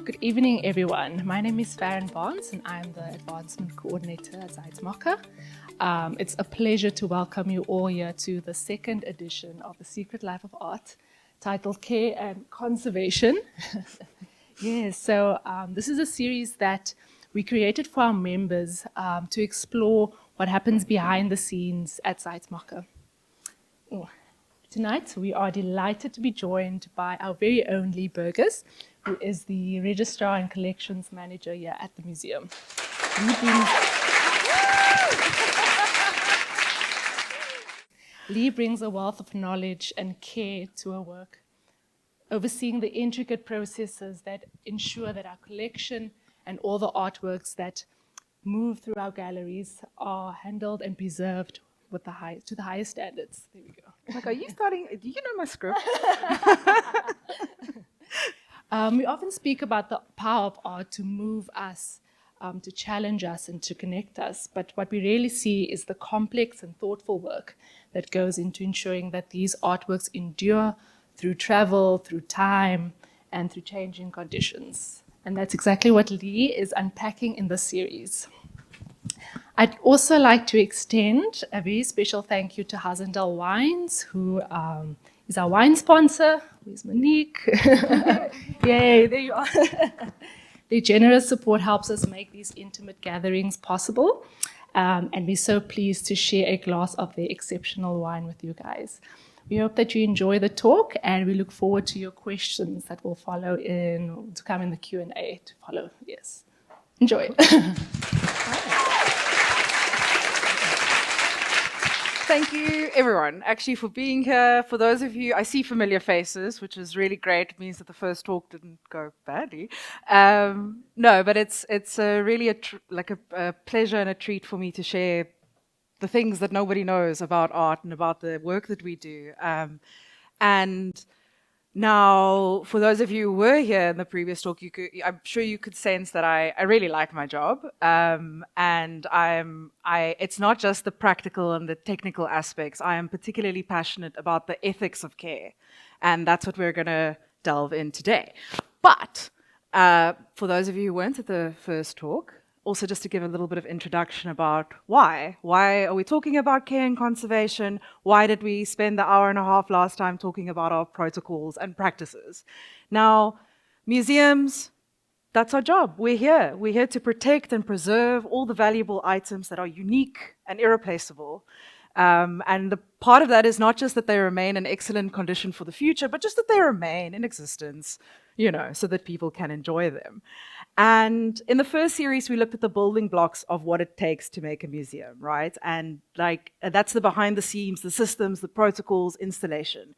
Good evening, everyone. My name is Farron Barnes, and I'm the Advancement Coordinator at Zeits Mocaa. It's a pleasure to welcome you all here to the second edition of The Secret Life of Art, titled Care and Conservation. Yes, so this is a series that we created for our members to explore what happens behind the scenes at Zeits Mocaa. Tonight, we are delighted to be joined by our very own Lee Burgess, who is the Registrar and Collections Manager here at the museum. Lee brings a wealth of knowledge and care to her work, overseeing the intricate processes that ensure that our collection and all the artworks that move through our galleries are handled and preserved with to the highest standards. There we go. Like, are you starting? Do you know my script? We often speak about the power of art to move us, to challenge us, and to connect us. But what we really see is the complex and thoughtful work that goes into ensuring that these artworks endure through travel, through time, and through changing conditions. And that's exactly what Lee is unpacking in this series. I'd also like to extend a very special thank you to Hazendal Wines, who is our wine sponsor. Where's Monique? Yay, there you are. Their generous support helps us make these intimate gatherings possible, and we're so pleased to share a glass of their exceptional wine with you guys. We hope that you enjoy the talk, and we look forward to your questions that will follow to come in the Q&A to follow. Yes, enjoy. Thank you, everyone, actually, for being here. For those of you, I see familiar faces, which is really great. It means that the first talk didn't go badly. No, but it's really a pleasure and a treat for me to share the things that nobody knows about art and about the work that we do. And now, for those of you who were here in the previous talk, I'm sure you could sense that I really like my job, and it's not just the practical and the technical aspects. I am particularly passionate about the ethics of care, and that's what we're going to delve in today. But for those of you who weren't at the first talk, also just to give a little bit of introduction about why are we talking about care and conservation? Why did we spend the hour and a half last time talking about our protocols and practices? Now, museums, that's our job. We're here to protect and preserve all the valuable items that are unique and irreplaceable. And the part of that is not just that they remain in excellent condition for the future, but just that they remain in existence, so that people can enjoy them. And in the first series, we looked at the building blocks of what it takes to make a museum, right? And that's the behind the scenes, the systems, the protocols, installation.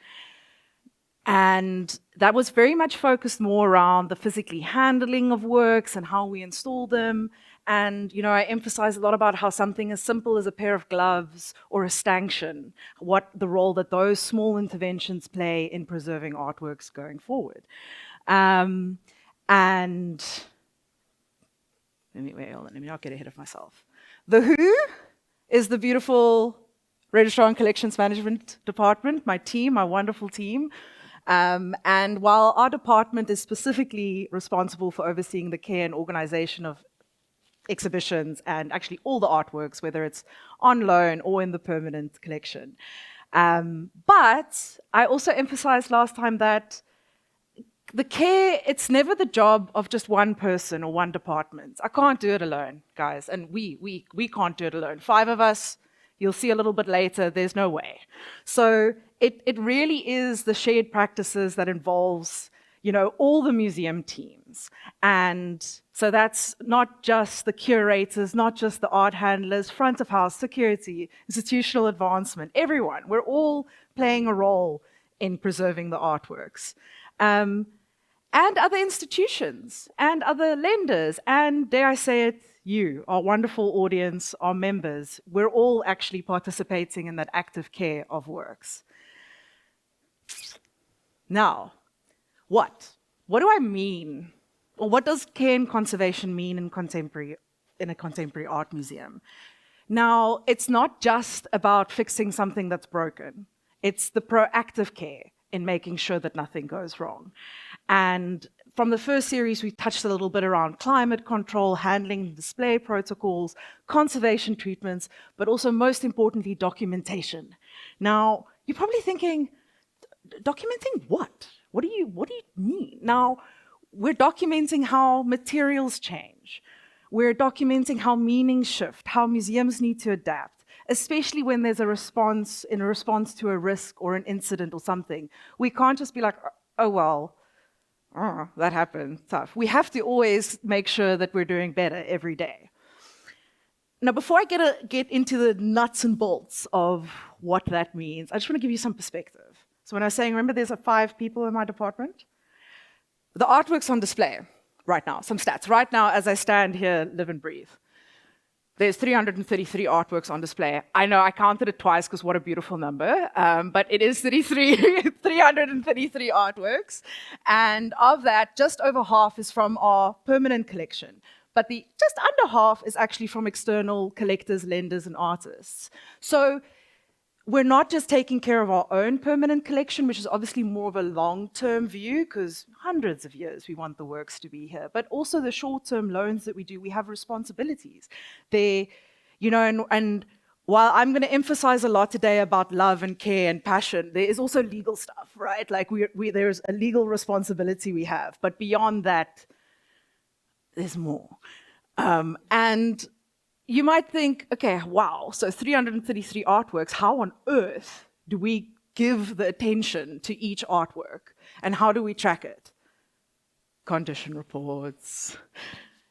And that was very much focused more around the physically handling of works and how we install them. And, I emphasize a lot about how something as simple as a pair of gloves or a stanchion, what the role that those small interventions play in preserving artworks going forward. And let me not get ahead of myself. The Who is the beautiful Registrar and Collections Management Department, my team, my wonderful team. And while our department is specifically responsible for overseeing the care and organization of exhibitions and actually all the artworks, whether it's on loan or in the permanent collection. But I also emphasized last time that the care, it's never the job of just one person or one department. I can't do it alone, guys, and we can't do it alone. 5 of us, you'll see a little bit later, there's no way. So it really is the shared practices that involves, all the museum teams. And so that's not just the curators, not just the art handlers, front of house, security, institutional advancement, everyone. We're all playing a role in preserving the artworks. And other institutions, and other lenders, and dare I say it, you, our wonderful audience, our members, we're all actually participating in that active care of works. Now, what do I mean? Or what does care and conservation mean in a contemporary art museum? Now, it's not just about fixing something that's broken. It's the proactive care in making sure that nothing goes wrong. And from the first series, we touched a little bit around climate control, handling display protocols, conservation treatments, but also most importantly, documentation. Now, you're probably thinking, documenting what? What do you mean? Now, we're documenting how materials change. We're documenting how meanings shift, how museums need to adapt, especially when there's a response to a risk or an incident or something. We can't just be like, oh, well, that happened, tough. We have to always make sure that we're doing better every day. Now, before I get into the nuts and bolts of what that means, I just want to give you some perspective. So when I was saying, remember there's 5 people in my department? The artwork's on display right now, some stats. Right now, as I stand here, live and breathe, there's 333 artworks on display. I know I counted it twice because what a beautiful number, but it is 333 artworks. And of that, just over half is from our permanent collection. But the just under half is actually from external collectors, lenders, and artists. So we're not just taking care of our own permanent collection, which is obviously more of a long-term view, because hundreds of years we want the works to be here, but also the short-term loans that we do, we have responsibilities. And while I'm going to emphasize a lot today about love and care and passion, there is also legal stuff, right? Like there's a legal responsibility we have, but beyond that, there's more. And you might think, okay, wow, so 333 artworks, how on earth do we give the attention to each artwork? And how do we track it? Condition reports.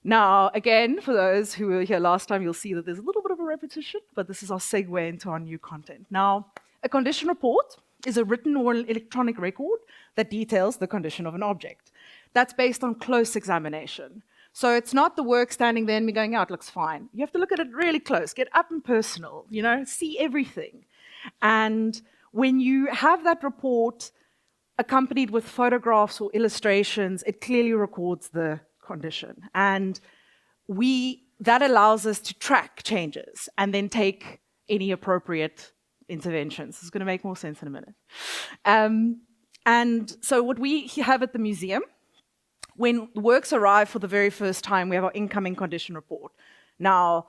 Now, again, for those who were here last time, you'll see that there's a little bit of a repetition, but this is our segue into our new content. Now, a condition report is a written or an electronic record that details the condition of an object. That's based on close examination. So it's not the work standing there and me going, it looks fine. You have to look at it really close, get up and personal, see everything. And when you have that report accompanied with photographs or illustrations, it clearly records the condition. And that allows us to track changes and then take any appropriate interventions. This is going to make more sense in a minute. And so what we have at the museum, when the works arrive for the very first time, we have our incoming condition report. Now,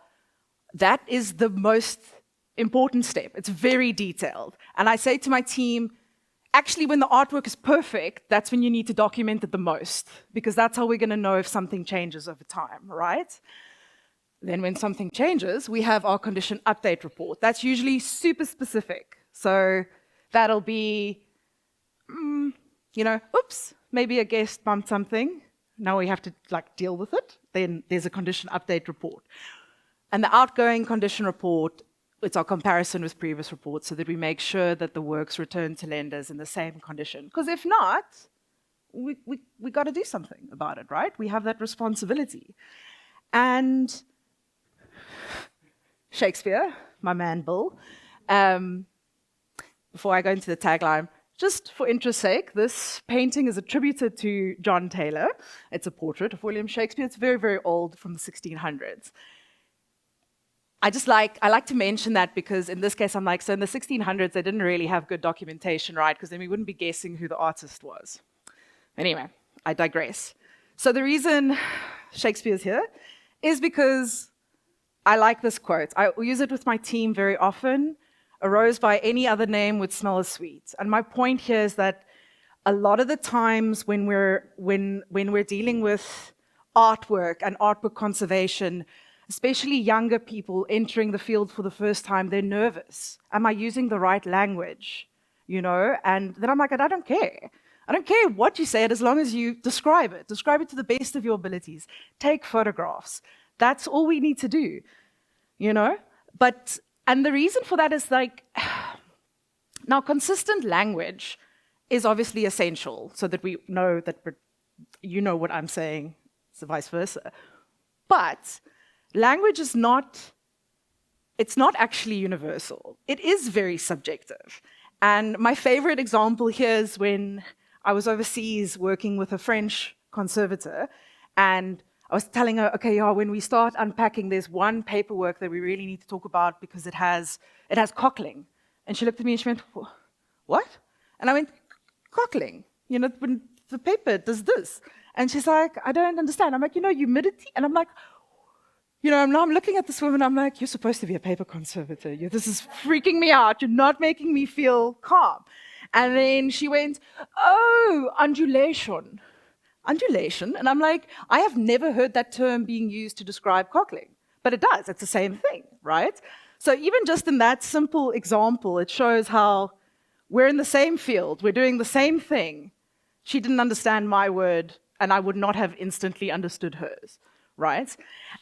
that is the most important step. It's very detailed. And I say to my team, actually, when the artwork is perfect, that's when you need to document it the most, because that's how we're going to know if something changes over time, right? Then when something changes, we have our condition update report. That's usually super specific. So that'll be, oops, maybe a guest bumped something. Now we have to deal with it. Then there's a condition update report. And the outgoing condition report, it's our comparison with previous reports so that we make sure that the works return to lenders in the same condition. Because if not, we got to do something about it, right? We have that responsibility. And Shakespeare, my man Bill, before I go into the tagline, just for interest's sake, this painting is attributed to John Taylor. It's a portrait of William Shakespeare. It's very, very old, from the 1600s. I like to mention that because in this case, I'm like, so in the 1600s, they didn't really have good documentation, right? Because then we wouldn't be guessing who the artist was. Anyway, I digress. So the reason Shakespeare's here is because I like this quote. I use it with my team very often. A rose by any other name would smell as sweet. And my point here is that a lot of the times when we're dealing with artwork and artwork conservation, especially younger people entering the field for the first time, they're nervous. Am I using the right language? And then I'm like, I don't care. I don't care what you say it as long as you describe it. Describe it to the best of your abilities. Take photographs. That's all we need to do, And the reason for that is now consistent language is obviously essential so that we know that you know what I'm saying, so vice versa. But language is it's not actually universal. It is very subjective. And my favorite example here is when I was overseas working with a French conservator, and I was telling her, okay, when we start unpacking, there's one paperwork that we really need to talk about because it has cockling. And she looked at me and she went, what? And I went, cockling. When the paper does this. And she's like, I don't understand. I'm like, humidity? And I'm like, now I'm looking at this woman, I'm like, you're supposed to be a paper conservator. This is freaking me out. You're not making me feel calm. And then she went, oh, undulation. Undulation? And I'm like, I have never heard that term being used to describe cockling. But it does, it's the same thing, right? So even just in that simple example, it shows how we're in the same field, we're doing the same thing. She didn't understand my word, and I would not have instantly understood hers, right?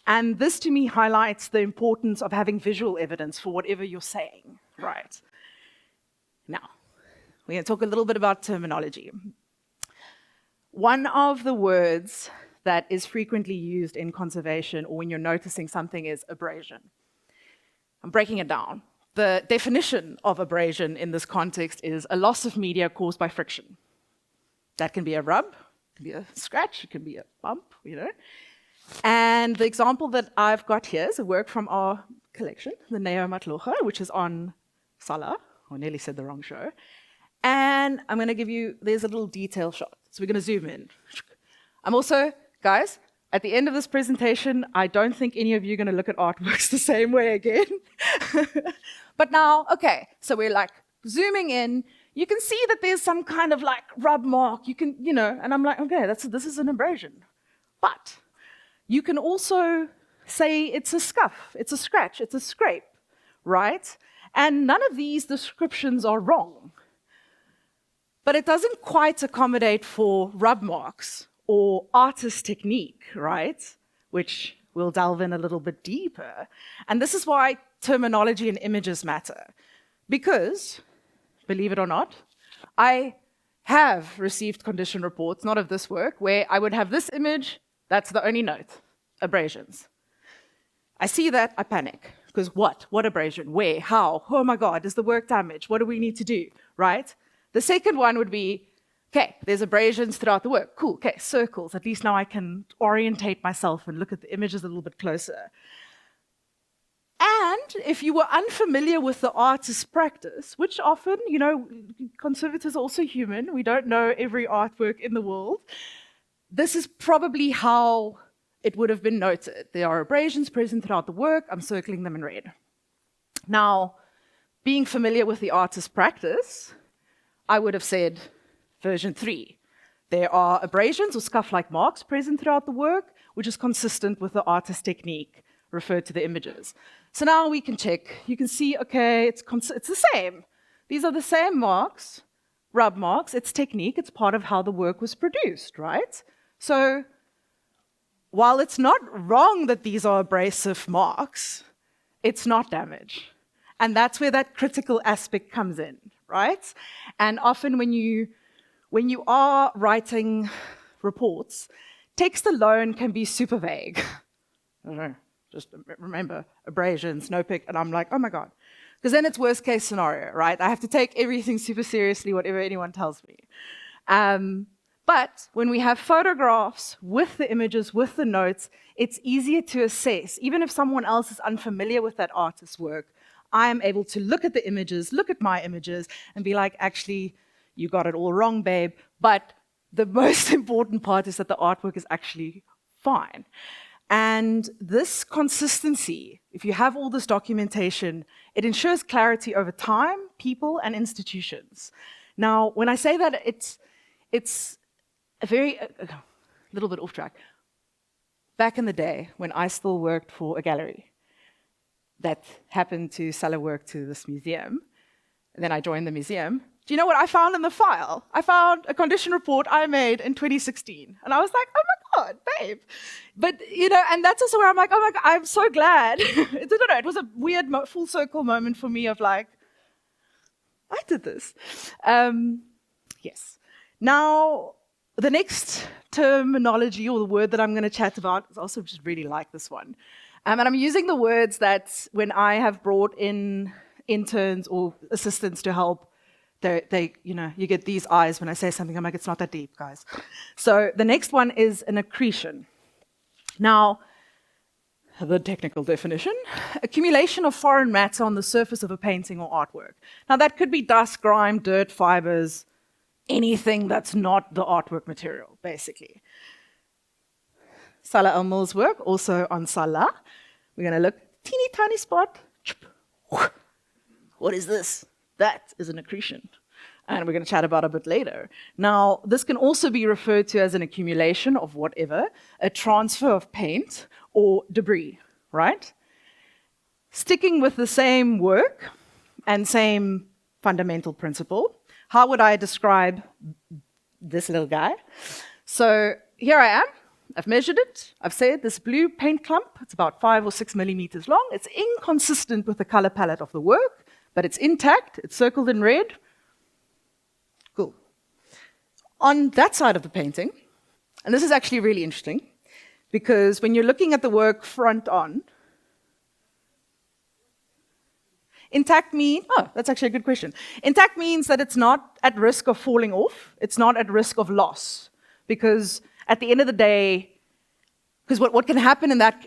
And this to me highlights the importance of having visual evidence for whatever you're saying, right? Now, we're going to talk a little bit about terminology. One of the words that is frequently used in conservation or when you're noticing something is abrasion. I'm breaking it down. The definition of abrasion in this context is a loss of media caused by friction. That can be a rub, it can be a scratch, it can be a bump, And the example that I've got here is a work from our collection, the Zeits Mocaa, which is on Sala. I nearly said the wrong show. And I'm going to give you, there's a little detail shot. So we're going to zoom in. I'm also, guys, at the end of this presentation, I don't think any of you are going to look at artworks the same way again. But now, okay, so we're like zooming in. You can see that there's some kind of like rub mark. You can, and I'm like, okay, this is an abrasion. But you can also say it's a scuff, it's a scratch, it's a scrape, right? And none of these descriptions are wrong. But it doesn't quite accommodate for rub marks or artist technique, right? Which we'll delve in a little bit deeper. And this is why terminology and images matter. Because, believe it or not, I have received condition reports, not of this work, where I would have this image, that's the only note, abrasions. I see that, I panic. Because what? What abrasion? Where? How? Oh my God, is the work damaged? What do we need to do, right? The second one would be, okay, there's abrasions throughout the work. Cool, okay, circles. At least now I can orientate myself and look at the images a little bit closer. And if you were unfamiliar with the artist's practice, which often, conservators are also human, we don't know every artwork in the world, this is probably how it would have been noted. There are abrasions present throughout the work, I'm circling them in red. Now, being familiar with the artist's practice, I would have said version 3. There are abrasions or scuff-like marks present throughout the work, which is consistent with the artist's technique referred to the images. So now we can check. You can see, okay, it's the same. These are the same marks, rub marks. It's technique. It's part of how the work was produced, right? So while it's not wrong that these are abrasive marks, it's not damage. And that's where that critical aspect comes in, right? And often when you are writing reports, text alone can be super vague. I don't know, just remember, abrasions, no pick, and I'm like, oh my God. Because then it's worst case scenario, right? I have to take everything super seriously, whatever anyone tells me. But when we have photographs with the images, with the notes, it's easier to assess. Even if someone else is unfamiliar with that artist's work, I am able to look at the images, look at my images, and be like, actually, you got it all wrong, babe. But the most important part is that the artwork is actually fine. And this consistency, if you have all this documentation, it ensures clarity over time, people, and institutions. Now, when I say that, it's a little bit off track. Back in the day, when I still worked for a gallery that happened to sell a work to this museum, and then I joined the museum, do you know what I found in the file? I found a condition report I made in 2016. And I was like, oh my God, babe. But, and that's also where I'm like, oh my God, I'm so glad. I don't know, it was a weird full circle moment for me of like, I did this. Yes. Now, the next terminology or the word that I'm going to chat about, I also just really like this one. And I'm using the words that when I have brought in interns or assistants to help, you get these eyes when I say something. I'm like, it's not that deep, guys. So the next one is an accretion. Now, the technical definition, accumulation of foreign matter on the surface of a painting or artwork. Now, that could be dust, grime, dirt, fibers, anything that's not the artwork material, basically. Salah Al-Mul's work, also on Salah. We're going to look, teeny tiny spot. What is this? That is an accretion. And we're going to chat about it a bit later. Now, this can also be referred to as an accumulation of whatever, a transfer of paint or debris, right? Sticking with the same work and same fundamental principle, how would I describe this little guy? So here I am. I've measured it. I've said this blue paint clump, it's about 5 or 6 millimeters long. It's inconsistent with the color palette of the work, but it's intact. It's circled in red. Cool. On that side of the painting, and this is actually really interesting, because when you're looking at the work front on, intact means, oh, that's actually a good question. Intact means that it's not at risk of falling off. It's not at risk of loss. Because at the end of the day, because what can happen in that,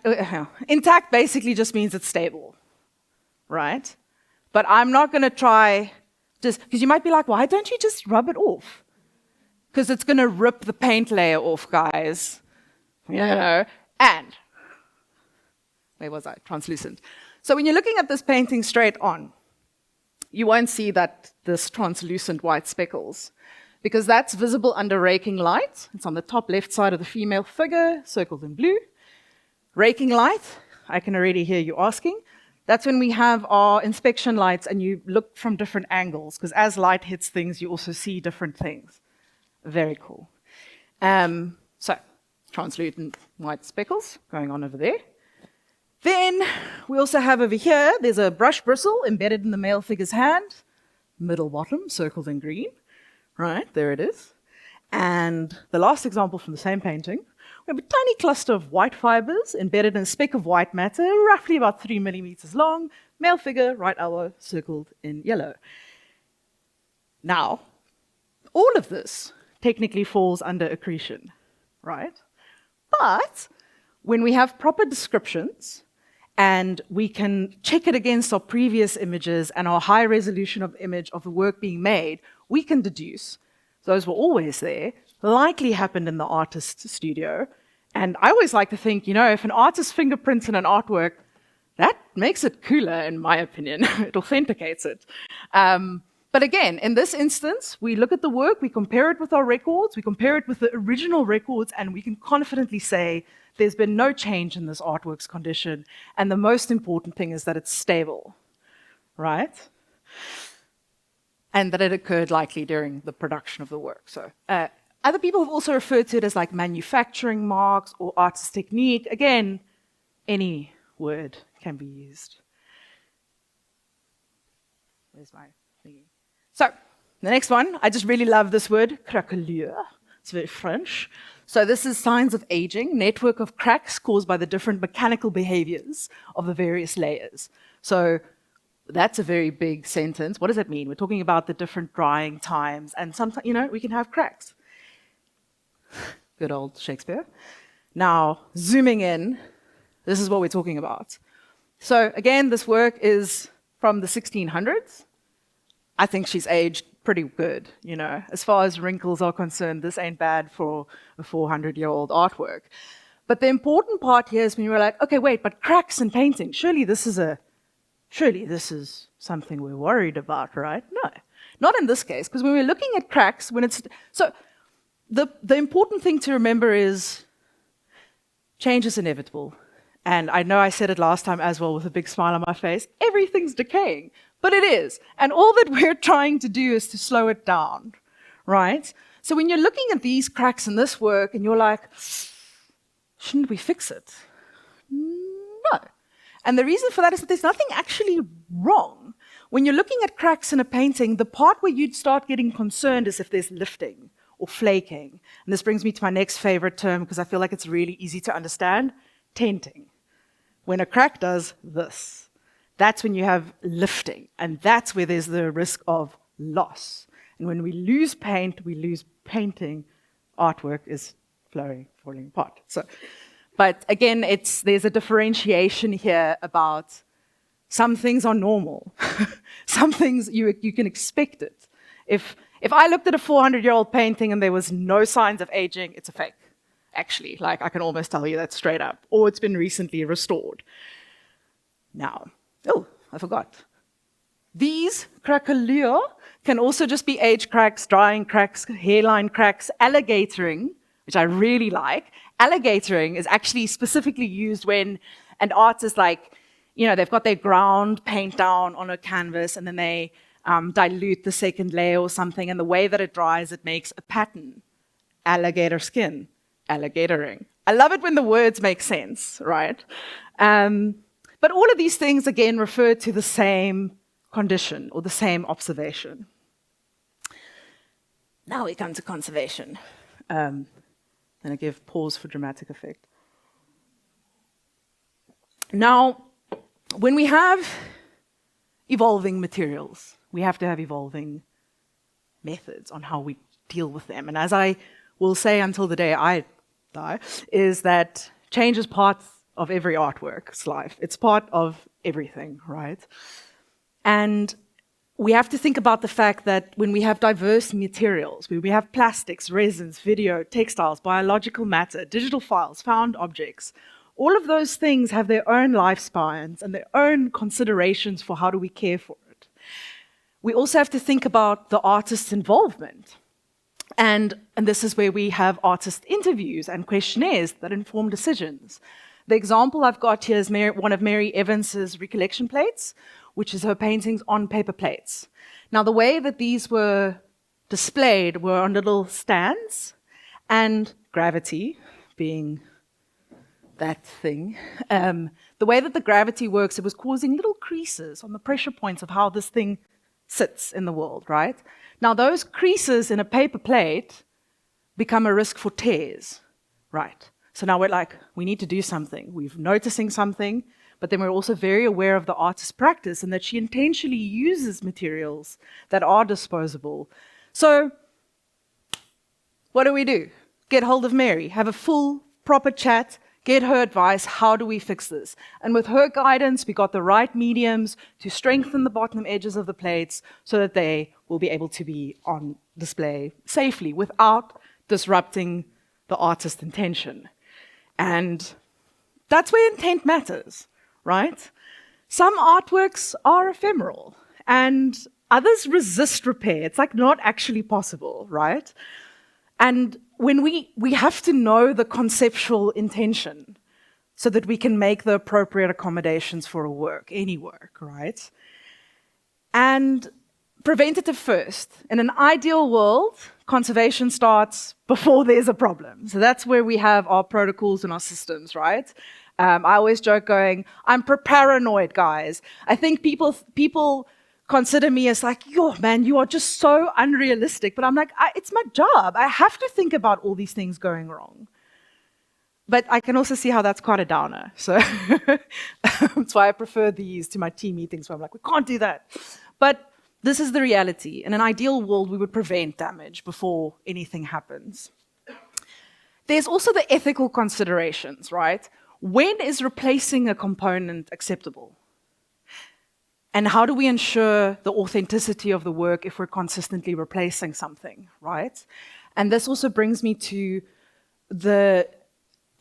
intact basically just means it's stable, right? But I'm not going to try just, because you might be like, why don't you just rub it off? Because it's going to rip the paint layer off, guys. You know, and, where was I? Translucent. So when you're looking at this painting straight on, you won't see that this translucent white speckles, because that's visible under raking light. It's on the top left side of the female figure, circled in blue. Raking light, I can already hear you asking. That's when we have our inspection lights and you look from different angles, because as light hits things, you also see different things. Very cool. So, translucent white speckles going on over there. Then we also have over here, there's a brush bristle embedded in the male figure's hand, middle bottom, circled in green. Right, there it is. And the last example from the same painting, we have a tiny cluster of white fibers embedded in a speck of white matter, roughly about 3 millimeters long, male figure, right elbow, circled in yellow. Now, all of this technically falls under accretion, right? But when we have proper descriptions, and we can check it against our previous images and our high resolution of image of the work being made, we can deduce those were always there, likely happened in the artist's studio. And I always like to think, you know, if an artist's fingerprints in an artwork, that makes it cooler, in my opinion. It authenticates it. But again, in this instance, we look at the work, we compare it with our records, we compare it with the original records, and we can confidently say there's been no change in this artwork's condition. And the most important thing is that it's stable, right? And that it occurred likely during the production of the work. So other people have also referred to it as like manufacturing marks or artist technique. Again, any word can be used. Where's my thingy? So the next one, I just really love this word, craquelure. It's very French. So this is signs of aging, network of cracks caused by the different mechanical behaviors of the various layers. So that's a very big sentence. What does that mean? We're talking about the different drying times, and sometimes, you know, we can have cracks. Good old Shakespeare. Now, zooming in, this is what we're talking about. So again, this work is from the 1600s. I think she's aged pretty good, you know. As far as wrinkles are concerned, this ain't bad for a 400-year-old artwork. But the important part here is when you're like, okay, wait, but cracks in painting, surely this is something we're worried about, right? No, not in this case, because when we're looking at cracks, so the important thing to remember is change is inevitable. And I know I said it last time as well with a big smile on my face, everything's decaying, but it is. And all that we're trying to do is to slow it down, right? So when you're looking at these cracks in this work and you're like, shouldn't we fix it? No. And the reason for that is that there's nothing actually wrong. When you're looking at cracks in a painting, the part where you'd start getting concerned is if there's lifting or flaking. And this brings me to my next favorite term, because I feel like it's really easy to understand, tenting. When a crack does this, that's when you have lifting, and that's where there's the risk of loss. And when we lose paint, we lose painting, artwork is falling apart. But again, there's a differentiation here about some things are normal. Some things you can expect it. If I looked at a 400-year-old painting and there was no signs of aging, it's a fake. actually. Like, I can almost tell you that straight up. Or it's been recently restored. Now, oh, I forgot. These craquelure can also just be age cracks, drying cracks, hairline cracks, alligatoring, which I really like. Alligatoring is actually specifically used when an artist, like, they've got their ground paint down on a canvas and then they dilute the second layer or something, and the way that it dries, it makes a pattern. Alligator skin, alligatoring. I love it when the words make sense, right? But all of these things, again, refer to the same condition or the same observation. Now we come to conservation. And I give pause for dramatic effect. Now, when we have evolving materials, we have to have evolving methods on how we deal with them. And as I will say until the day I die, is that change is part of every artwork's life. It's part of everything, right? And we have to think about the fact that when we have diverse materials, when we have plastics, resins, video, textiles, biological matter, digital files, found objects, all of those things have their own lifespans and their own considerations for how do we care for it. We also have to think about the artist's involvement. And this is where we have artist interviews and questionnaires that inform decisions. The example I've got here is one of Mary Evans's recollection plates, which is her paintings on paper plates. Now, the way that these were displayed were on little stands, and gravity being that thing, the way that the gravity works, it was causing little creases on the pressure points of how this thing sits in the world, right? Now, those creases in a paper plate become a risk for tears, right? So now we're like, we need to do something. We're noticing something, but then we're also very aware of the artist's practice and that she intentionally uses materials that are disposable. So what do? Get hold of Mary, have a full, proper chat, get her advice, how do we fix this? And with her guidance, we got the right mediums to strengthen the bottom edges of the plates so that they will be able to be on display safely without disrupting the artist's intention. And that's where intent matters, right? Some artworks are ephemeral and others resist repair. It's like not actually possible, right? And when we have to know the conceptual intention so that we can make the appropriate accommodations for a work, any work, right? And preventative first. In an ideal world, conservation starts before there's a problem. So that's where we have our protocols and our systems, right? I always joke going, I'm paranoid, guys. I think people consider me as like, yo, man, you are just so unrealistic. But I'm like, it's my job. I have to think about all these things going wrong. But I can also see how that's quite a downer. So that's why I prefer these to my team meetings where I'm like, we can't do that. But this is the reality. In an ideal world, we would prevent damage before anything happens. There's also the ethical considerations, right? When is replacing a component acceptable? And how do we ensure the authenticity of the work if we're consistently replacing something, right? And this also brings me to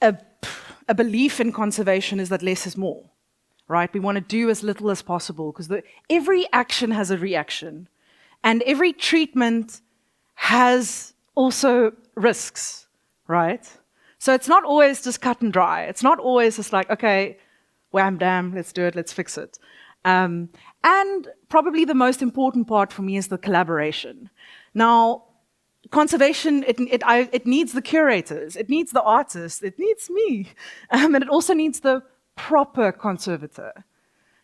a belief in conservation is that less is more, right? We want to do as little as possible because every action has a reaction and every treatment has also risks, right? So it's not always just cut and dry. It's not always just like, okay, wham, damn, let's do it, let's fix it. And probably the most important part for me is the collaboration. Now, conservation, it needs the curators, it needs the artists, it needs me, and it also needs the proper conservator.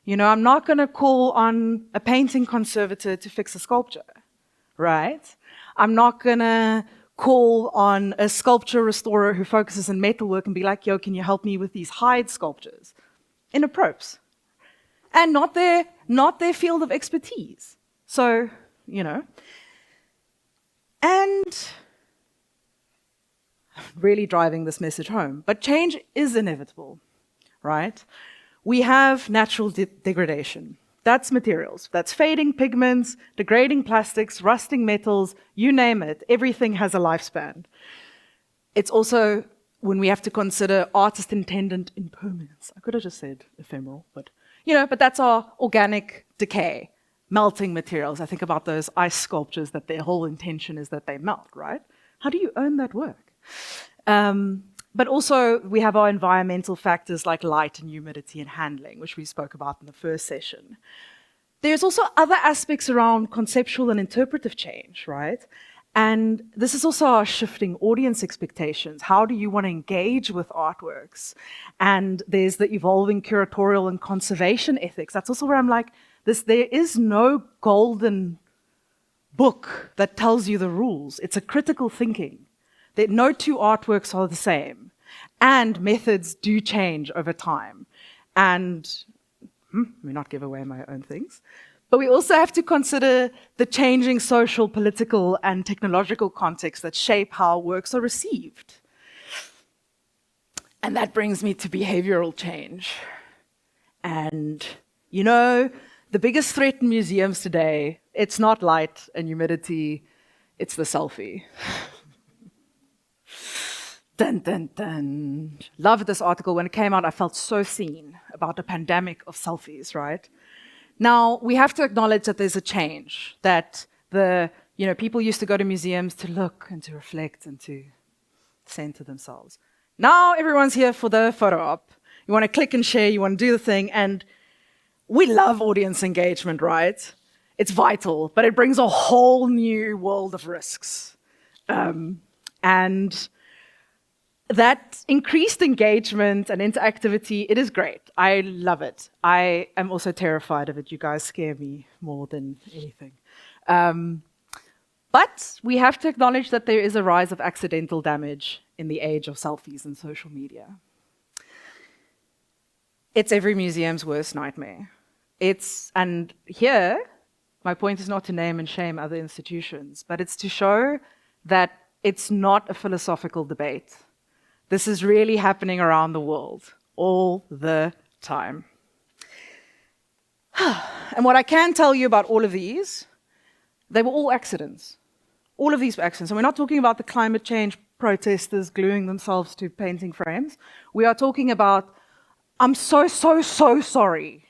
You know, I'm not going to call on a painting conservator to fix a sculpture, right? I'm not going to call on a sculpture restorer who focuses on metalwork and be like, yo, can you help me with these hide sculptures? Inappropriate. And not their field of expertise. So, you know. And really driving this message home. But change is inevitable, right? We have natural degradation. That's materials. That's fading pigments, degrading plastics, rusting metals, you name it. Everything has a lifespan. It's also when we have to consider artist-intended impermanence. I could have just said ephemeral, but that's our organic decay, melting materials. I think about those ice sculptures that their whole intention is that they melt, right? How do you own that work? But also, we have our environmental factors like light and humidity and handling, which we spoke about in the first session. There's also other aspects around conceptual and interpretive change, right? And this is also our shifting audience expectations. How do you want to engage with artworks? And there's the evolving curatorial and conservation ethics. That's also where I'm like, there is no golden book that tells you the rules. It's a critical thinking. That no two artworks are the same. And methods do change over time. And let me not give away my own things. But we also have to consider the changing social, political, and technological contexts that shape how works are received. And that brings me to behavioral change. And, the biggest threat in museums today, it's not light and humidity, it's the selfie. Dun, dun, dun. Loved this article. When it came out, I felt so seen about the pandemic of selfies, right? Now, we have to acknowledge that there's a change, that people used to go to museums to look and to reflect and to center themselves. Now, everyone's here for the photo op. You want to click and share, you want to do the thing, and we love audience engagement, right? It's vital, but it brings a whole new world of risks. And that increased engagement and interactivity, it is great. I love it. I am also terrified of it. You guys scare me more than anything. But we have to acknowledge that there is a rise of accidental damage in the age of selfies and social media. It's every museum's worst nightmare. And here, my point is not to name and shame other institutions, but it's to show that it's not a philosophical debate. This is really happening around the world, all the time. And what I can tell you about all of these, they were all accidents. All of these were accidents. And we're not talking about the climate change protesters gluing themselves to painting frames. We are talking about, I'm so sorry.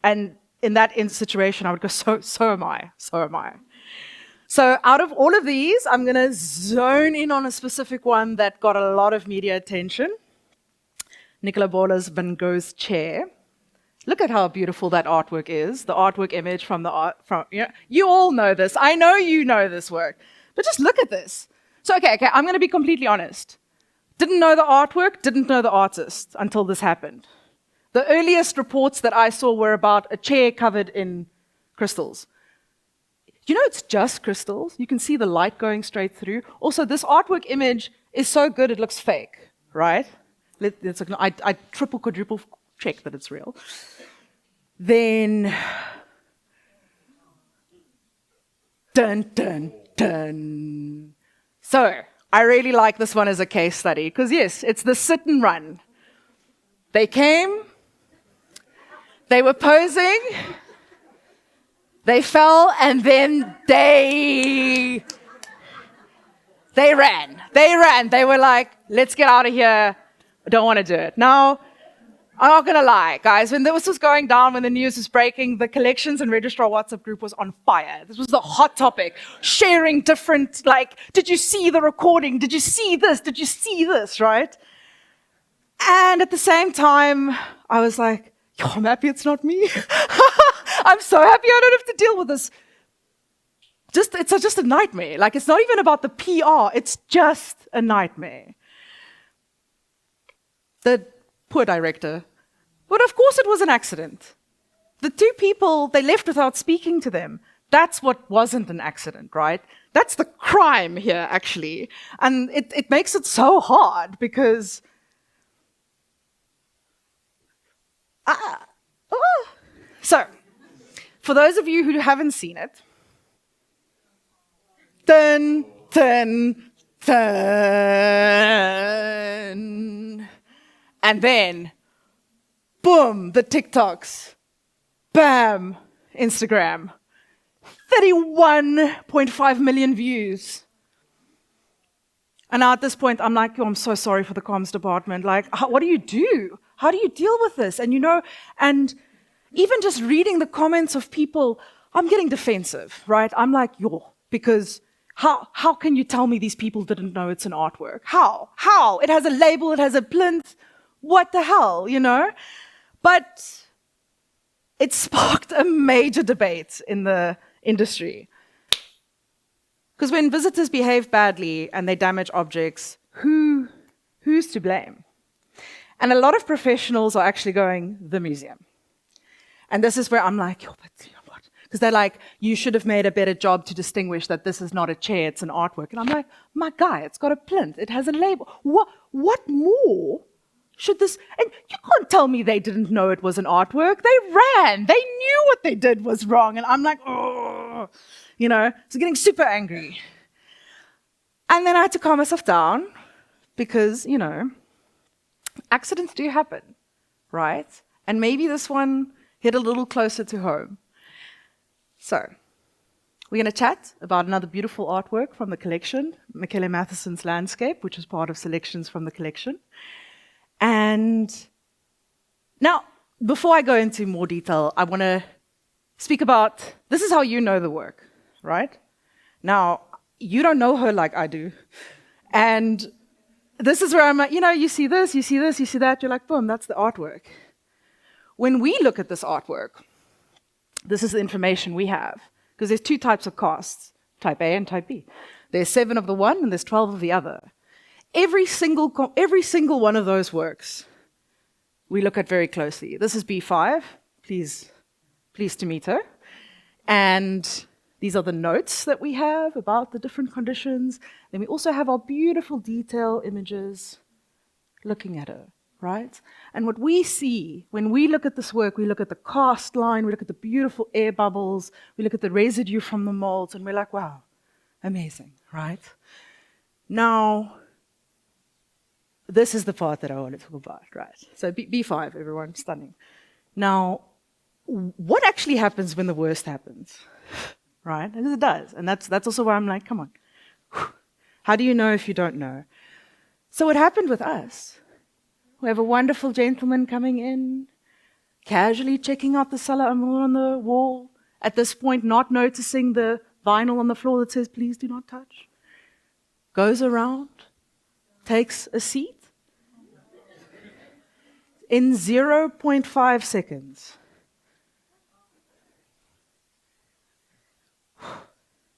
And in that situation, I would go, so am I. So out of all of these, I'm going to zone in on a specific one that got a lot of media attention. Nicola Bola's Van Gogh's chair. Look at how beautiful that artwork is. The artwork image from you all know this. I know you know this work. But just look at this. So, okay, I'm going to be completely honest. Didn't know the artwork, didn't know the artist until this happened. The earliest reports that I saw were about a chair covered in crystals. It's just crystals. You can see the light going straight through. Also, this artwork image is so good it looks fake, right? I triple, quadruple check that it's real. Then, dun, dun, dun. So, I really like this one as a case study, because yes, it's the sit and run. They came, they were posing, they fell, and then they ran. They were like, let's get out of here. I don't want to do it. Now, I'm not going to lie, guys. When this was going down, when the news was breaking, the collections and registrar WhatsApp group was on fire. This was the hot topic. Sharing different, did you see the recording? Did you see this? Did you see this, right? And at the same time, I was like, I'm happy it's not me. I'm so happy I don't have to deal with this. It's just a nightmare. It's not even about the PR. It's just a nightmare. The poor director. But of course it was an accident. The two people, they left without speaking to them. That's what wasn't an accident, right? That's the crime here, actually. And it makes it so hard because... So, for those of you who haven't seen it, dun, dun, dun. And then, boom, the TikToks. Bam, Instagram. 31.5 million views. And now at this point, I'm like, I'm so sorry for the comms department. Like, what do you do? How do you deal with this? And and even just reading the comments of people, I'm getting defensive, right? I'm like, because how can you tell me these people didn't know it's an artwork? How? It has a label, it has a plinth. What the hell, But it sparked a major debate in the industry. Because when visitors behave badly and they damage objects, who's to blame? And a lot of professionals are actually going, the museum. And this is where I'm like, but what? Because they're like, you should have made a better job to distinguish that this is not a chair, it's an artwork. And I'm like, my guy, it's got a plinth, it has a label. What more should this? And you can't tell me they didn't know it was an artwork. They ran. They knew what they did was wrong. And I'm like, oh, so getting super angry. And then I had to calm myself down because, accidents do happen, right? And maybe this one hit a little closer to home. So, we're going to chat about another beautiful artwork from the collection, Michele Matheson's Landscape, which is part of selections from the collection. And now, before I go into more detail, I want to speak about, this is how you know the work, right? Now, you don't know her like I do. And this is where I'm like, you see this, you see this, you see that, you're like, boom, that's the artwork. When we look at this artwork, this is the information we have, because there's two types of casts, type A and type B. There's 7 of the one and there's 12 of the other. Every single one of those works we look at very closely. This is B5, pleased to meet her. And these are the notes that we have about the different conditions. Then we also have our beautiful detail images looking at her, right? And what we see when we look at this work, we look at the cast line, we look at the beautiful air bubbles, we look at the residue from the molds, and we're like, wow, amazing, right? Now, this is the part that I want to talk about, right? So B5, everyone, stunning. Now, what actually happens when the worst happens, right? Because it does, and that's also why I'm like, come on. How do you know if you don't know? So what happened with us? We have a wonderful gentleman coming in, casually checking out the Salah Amour on the wall, at this point not noticing the vinyl on the floor that says, please do not touch. Goes around, takes a seat. In 0.5 seconds.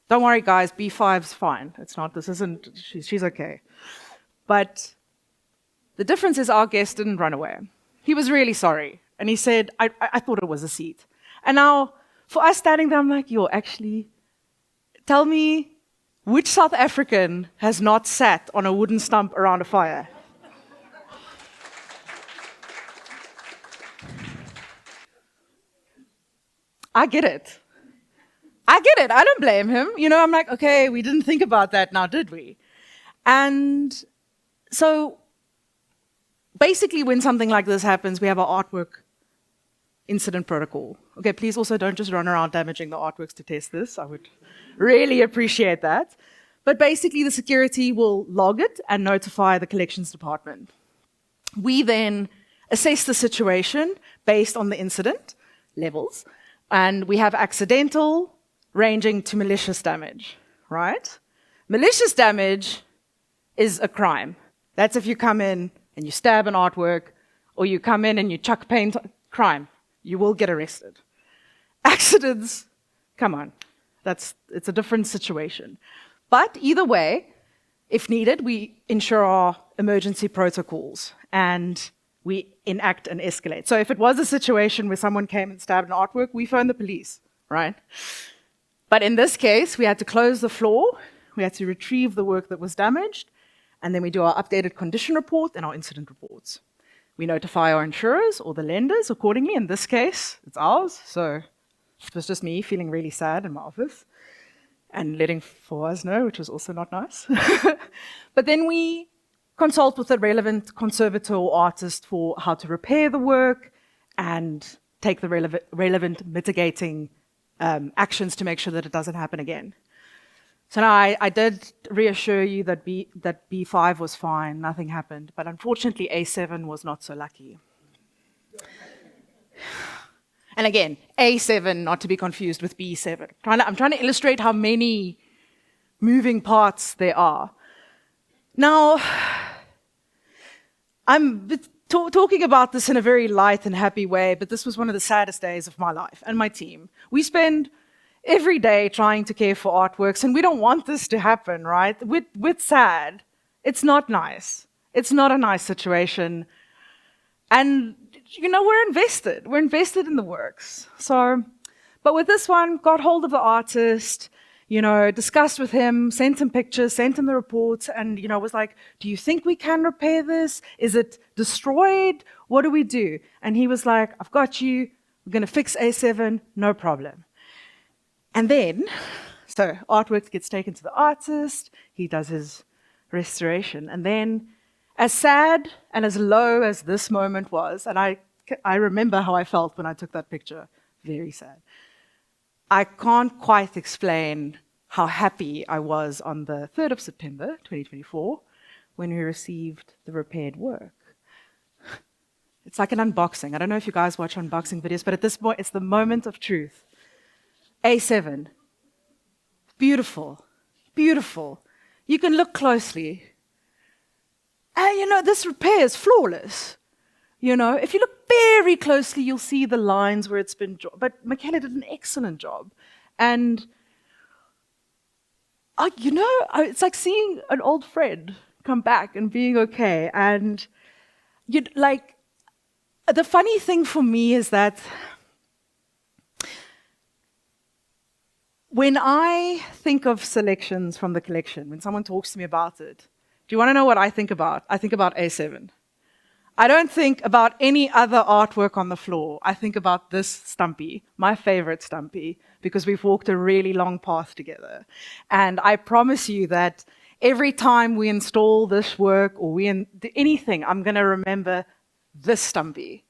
Don't worry, guys, B5's fine. She's okay. But the difference is our guest didn't run away. He was really sorry. And he said, I thought it was a seat. And now, for us standing there, I'm like, actually, tell me which South African has not sat on a wooden stump around a fire? I get it. I don't blame him. I'm like, okay, we didn't think about that now, did we? And so basically when something like this happens, we have our artwork incident protocol. Okay, please also don't just run around damaging the artworks to test this. I would really appreciate that. But basically the security will log it and notify the collections department. We then assess the situation based on the incident levels. And we have accidental ranging to malicious damage, right? Malicious damage is a crime. That's if you come in and you stab an artwork, or you come in and you chuck paint, crime. You will get arrested. Accidents, come on. It's a different situation. But either way, if needed, we ensure our emergency protocols and we enact and escalate. So if it was a situation where someone came and stabbed an artwork, we phone the police, right? But in this case, we had to close the floor, we had to retrieve the work that was damaged, and then we do our updated condition report and our incident reports. We notify our insurers or the lenders accordingly. In this case, it's ours, so it was just me feeling really sad in my office and letting Fawaz know, which was also not nice. But then we consult with the relevant conservator or artist for how to repair the work and take the relevant mitigating actions to make sure that it doesn't happen again. So now I did reassure you that B5 was fine, nothing happened, but unfortunately A7 was not so lucky. And again, A7, not to be confused with B7. I'm trying to illustrate how many moving parts there are. Now, I'm talking about this in a very light and happy way, but this was one of the saddest days of my life and my team. We spend every day trying to care for artworks, and we don't want this to happen, right? We're sad. It's not nice. It's not a nice situation. And, we're invested. We're invested in the works. So, but with this one, got hold of the artist, discussed with him, sent him pictures, sent him the reports, and, was like, do you think we can repair this? Is it destroyed? What do we do? And he was like, I've got you. We're going to fix A7, no problem. And then, so artwork gets taken to the artist, he does his restoration, and then, as sad and as low as this moment was, and I remember how I felt when I took that picture, very sad. I can't quite explain how happy I was on the 3rd of September, 2024, when we received the repaired work. It's like an unboxing. I don't know if you guys watch unboxing videos, but at this point, it's the moment of truth. A7. Beautiful. Beautiful. You can look closely. And this repair is flawless. If you look very closely, you'll see the lines where it's been drawn. But Michaela did an excellent job. And, it's like seeing an old friend come back and being okay. And, the funny thing for me is that when I think of selections from the collection, when someone talks to me about it, do you want to know what I think about? I think about A7. I don't think about any other artwork on the floor. I think about this Stumpy, my favorite Stumpy, because we've walked a really long path together. And I promise you that every time we install this work or we do anything, I'm going to remember this Stumpy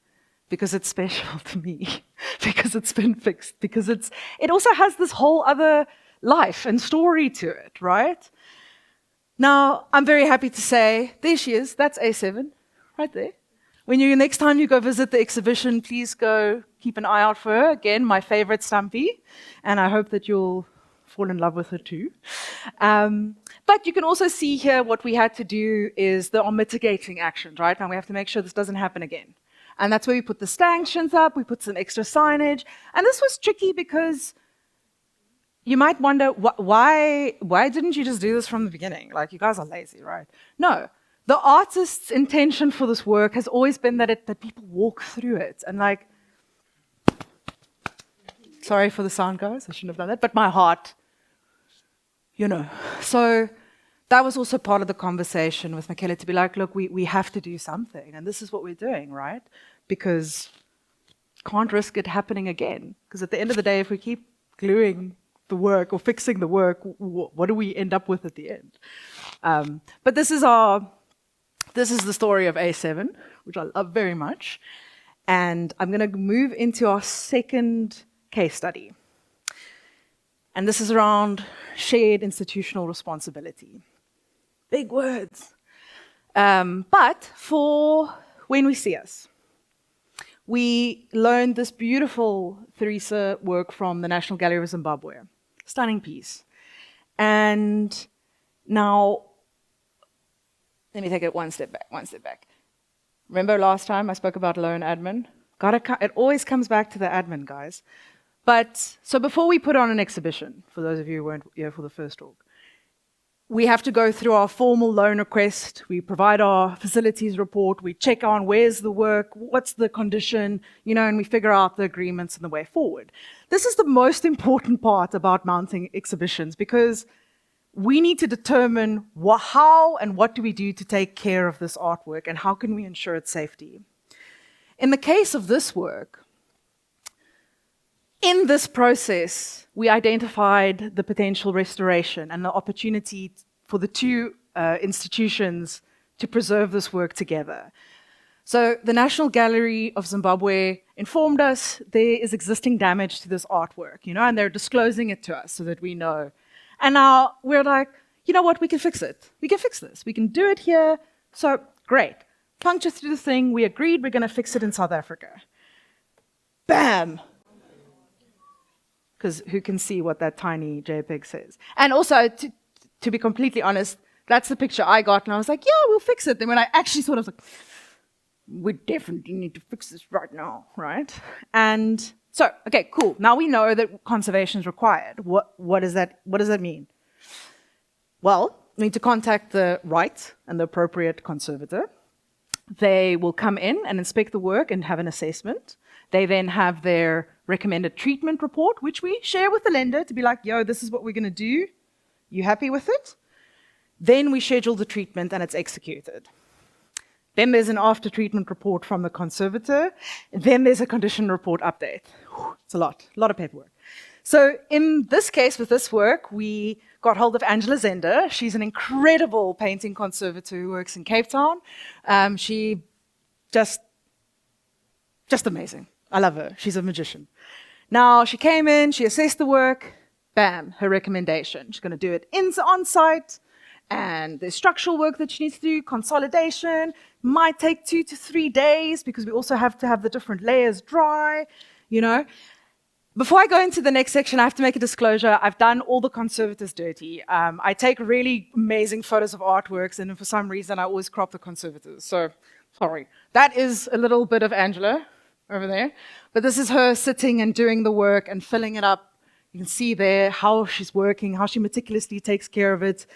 because it's special to me, because it's been fixed, because it also has this whole other life and story to it, right? Now, I'm very happy to say, there she is, that's A7, right there. Next time you go visit the exhibition, please go keep an eye out for her. Again, my favorite Stumpy, and I hope that you'll fall in love with her too. But you can also see here what we had to do is the mitigating actions, right? Now we have to make sure this doesn't happen again. And that's where we put the stanchions up, we put some extra signage. And this was tricky because you might wonder, why didn't you just do this from the beginning? Like, you guys are lazy, right? No. The artist's intention for this work has always been that people walk through it. And sorry for the sound, guys, I shouldn't have done that, but my heart, So that was also part of the conversation with Michaela to be like, look, we have to do something, and this is what we're doing, right? Because can't risk it happening again. Because at the end of the day, if we keep gluing the work or fixing the work, what do we end up with at the end? But this is the story of A7, which I love very much. And I'm going to move into our second case study. And this is around shared institutional responsibility. Big words. But for when we see us, we learned this beautiful Theresa work from the National Gallery of Zimbabwe. Stunning piece. And now, let me take it one step back. Remember last time I spoke about loan admin? It always comes back to the admin, guys. But, so before we put on an exhibition, for those of you who weren't here for the first talk, we have to go through our formal loan request, we provide our facilities report, we check on where's the work, what's the condition, and we figure out the agreements and the way forward. This is the most important part about mounting exhibitions because we need to determine how and what do we do to take care of this artwork and how can we ensure its safety. In the case of this work, in this process, we identified the potential restoration and the opportunity for the two institutions to preserve this work together. So the National Gallery of Zimbabwe informed us there is existing damage to this artwork, and they're disclosing it to us so that we know. And now we're like, you know what, we can fix it. We can fix this. We can do it here. So great. Puncture through the thing. We agreed we're going to fix it in South Africa. Bam! Because who can see what that tiny JPEG says? And also, to be completely honest, that's the picture I got, and I was like, yeah, we'll fix it. Then when I actually saw it, I was like, we definitely need to fix this right now, right? And so, okay, cool. Now we know that conservation is required. What does that mean? Well, we need to contact the right and the appropriate conservator. They will come in and inspect the work and have an assessment. They then have their recommended treatment report, which we share with the lender to be like, yo, this is what we're going to do. You happy with it? Then we schedule the treatment and it's executed. Then there's an after-treatment report from the conservator. Then there's a condition report update. It's a lot of paperwork. So in this case, with this work, we got hold of Angela Zender. She's an incredible painting conservator who works in Cape Town. She just amazing. I love her. She's a magician. Now, she came in, she assessed the work, bam, her recommendation. She's going to do it on-site, and there's structural work that she needs to do, consolidation, might take 2 to 3 days because we also have to have the different layers dry, you know. Before I go into the next section, I have to make a disclosure. I've done all the conservators dirty. I take really amazing photos of artworks, and for some reason, I always crop the conservators. So, sorry. That is a little bit of Angela over there. But this is her sitting and doing the work and filling it up. You can see there how she's working, how she meticulously takes care of it.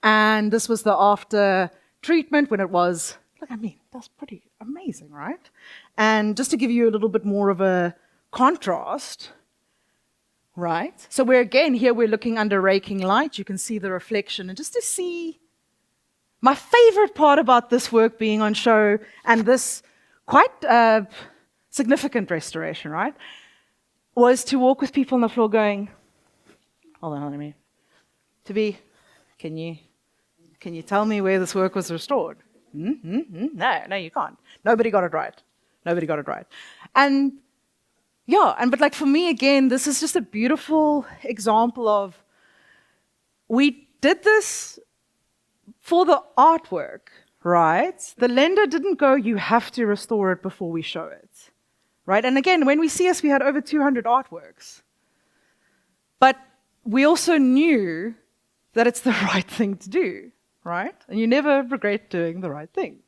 And this was the after treatment when it was, look, I mean, that's pretty amazing, right? And just to give you a little bit more of a contrast, right? So we're looking under raking light. You can see the reflection. And just to see my favorite part about this work being on show and this quite significant restoration, right, was to walk with people on the floor going, hold on, let me, can you tell me where this work was restored? No, you can't. Nobody got it right. And yeah, but like for me, again, this is just a beautiful example of, we did this for the artwork, right? The lender didn't go, you have to restore it before we show it, right? And again, when we see us, we had over 200 artworks. But we also knew that it's the right thing to do, right? And you never regret doing the right thing.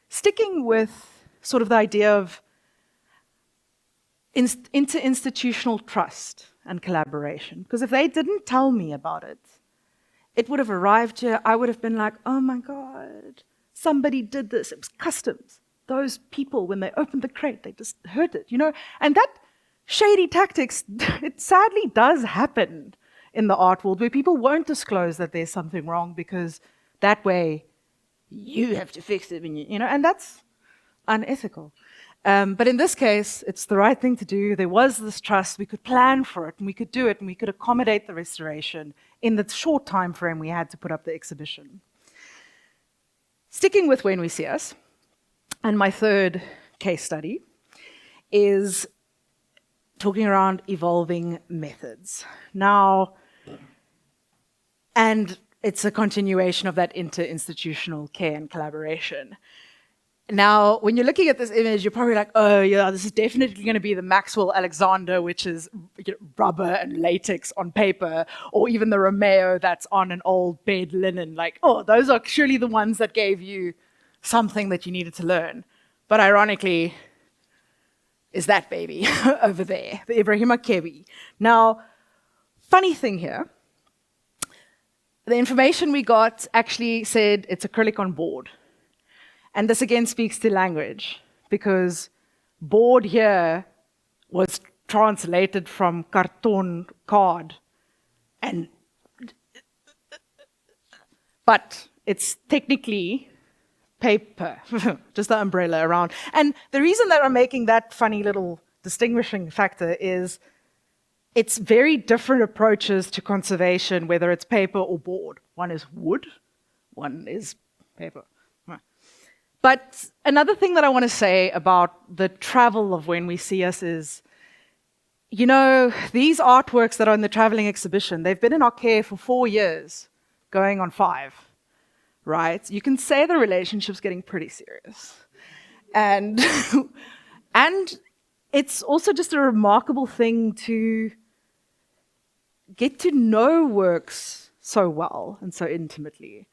Sticking with sort of the idea of inter-institutional trust and collaboration, because if they didn't tell me about it, it would have arrived here, I would have been like, oh my God, somebody did this, it was customs. Those people, when they opened the crate, they just heard it, you know? And that shady tactics, it sadly does happen in the art world, where people won't disclose that there's something wrong because that way you have to fix it, you know, and that's unethical. But in this case, it's the right thing to do. There was this trust. We could plan for it, and we could do it, and we could accommodate the restoration in the short time frame we had to put up the exhibition. Sticking with When We See Us, and my third case study is talking around evolving methods. Now, and it's a continuation of that inter-institutional care and collaboration. Now, when you're looking at this image, you're probably like, oh yeah, this is definitely going to be the Maxwell Alexander, which is rubber and latex on paper, or even the Romeo that's on an old bed linen. Like, oh, those are surely the ones that gave you something that you needed to learn. But ironically, is that baby over there, the Ibrahima Kebi. Now, funny thing here, the information we got actually said it's acrylic on board. And this again speaks to language, because board here was translated from carton card, but it's technically paper, just the umbrella around. And the reason that I'm making that funny little distinguishing factor is it's very different approaches to conservation, whether it's paper or board. One is wood, one is paper. But another thing that I want to say about the travel of When We See Us is, you know, these artworks that are in the traveling exhibition, they've been in our care for 4 years, going on 5, right? You can say the relationship's getting pretty serious. And, and it's also just a remarkable thing to get to know works so well and so intimately.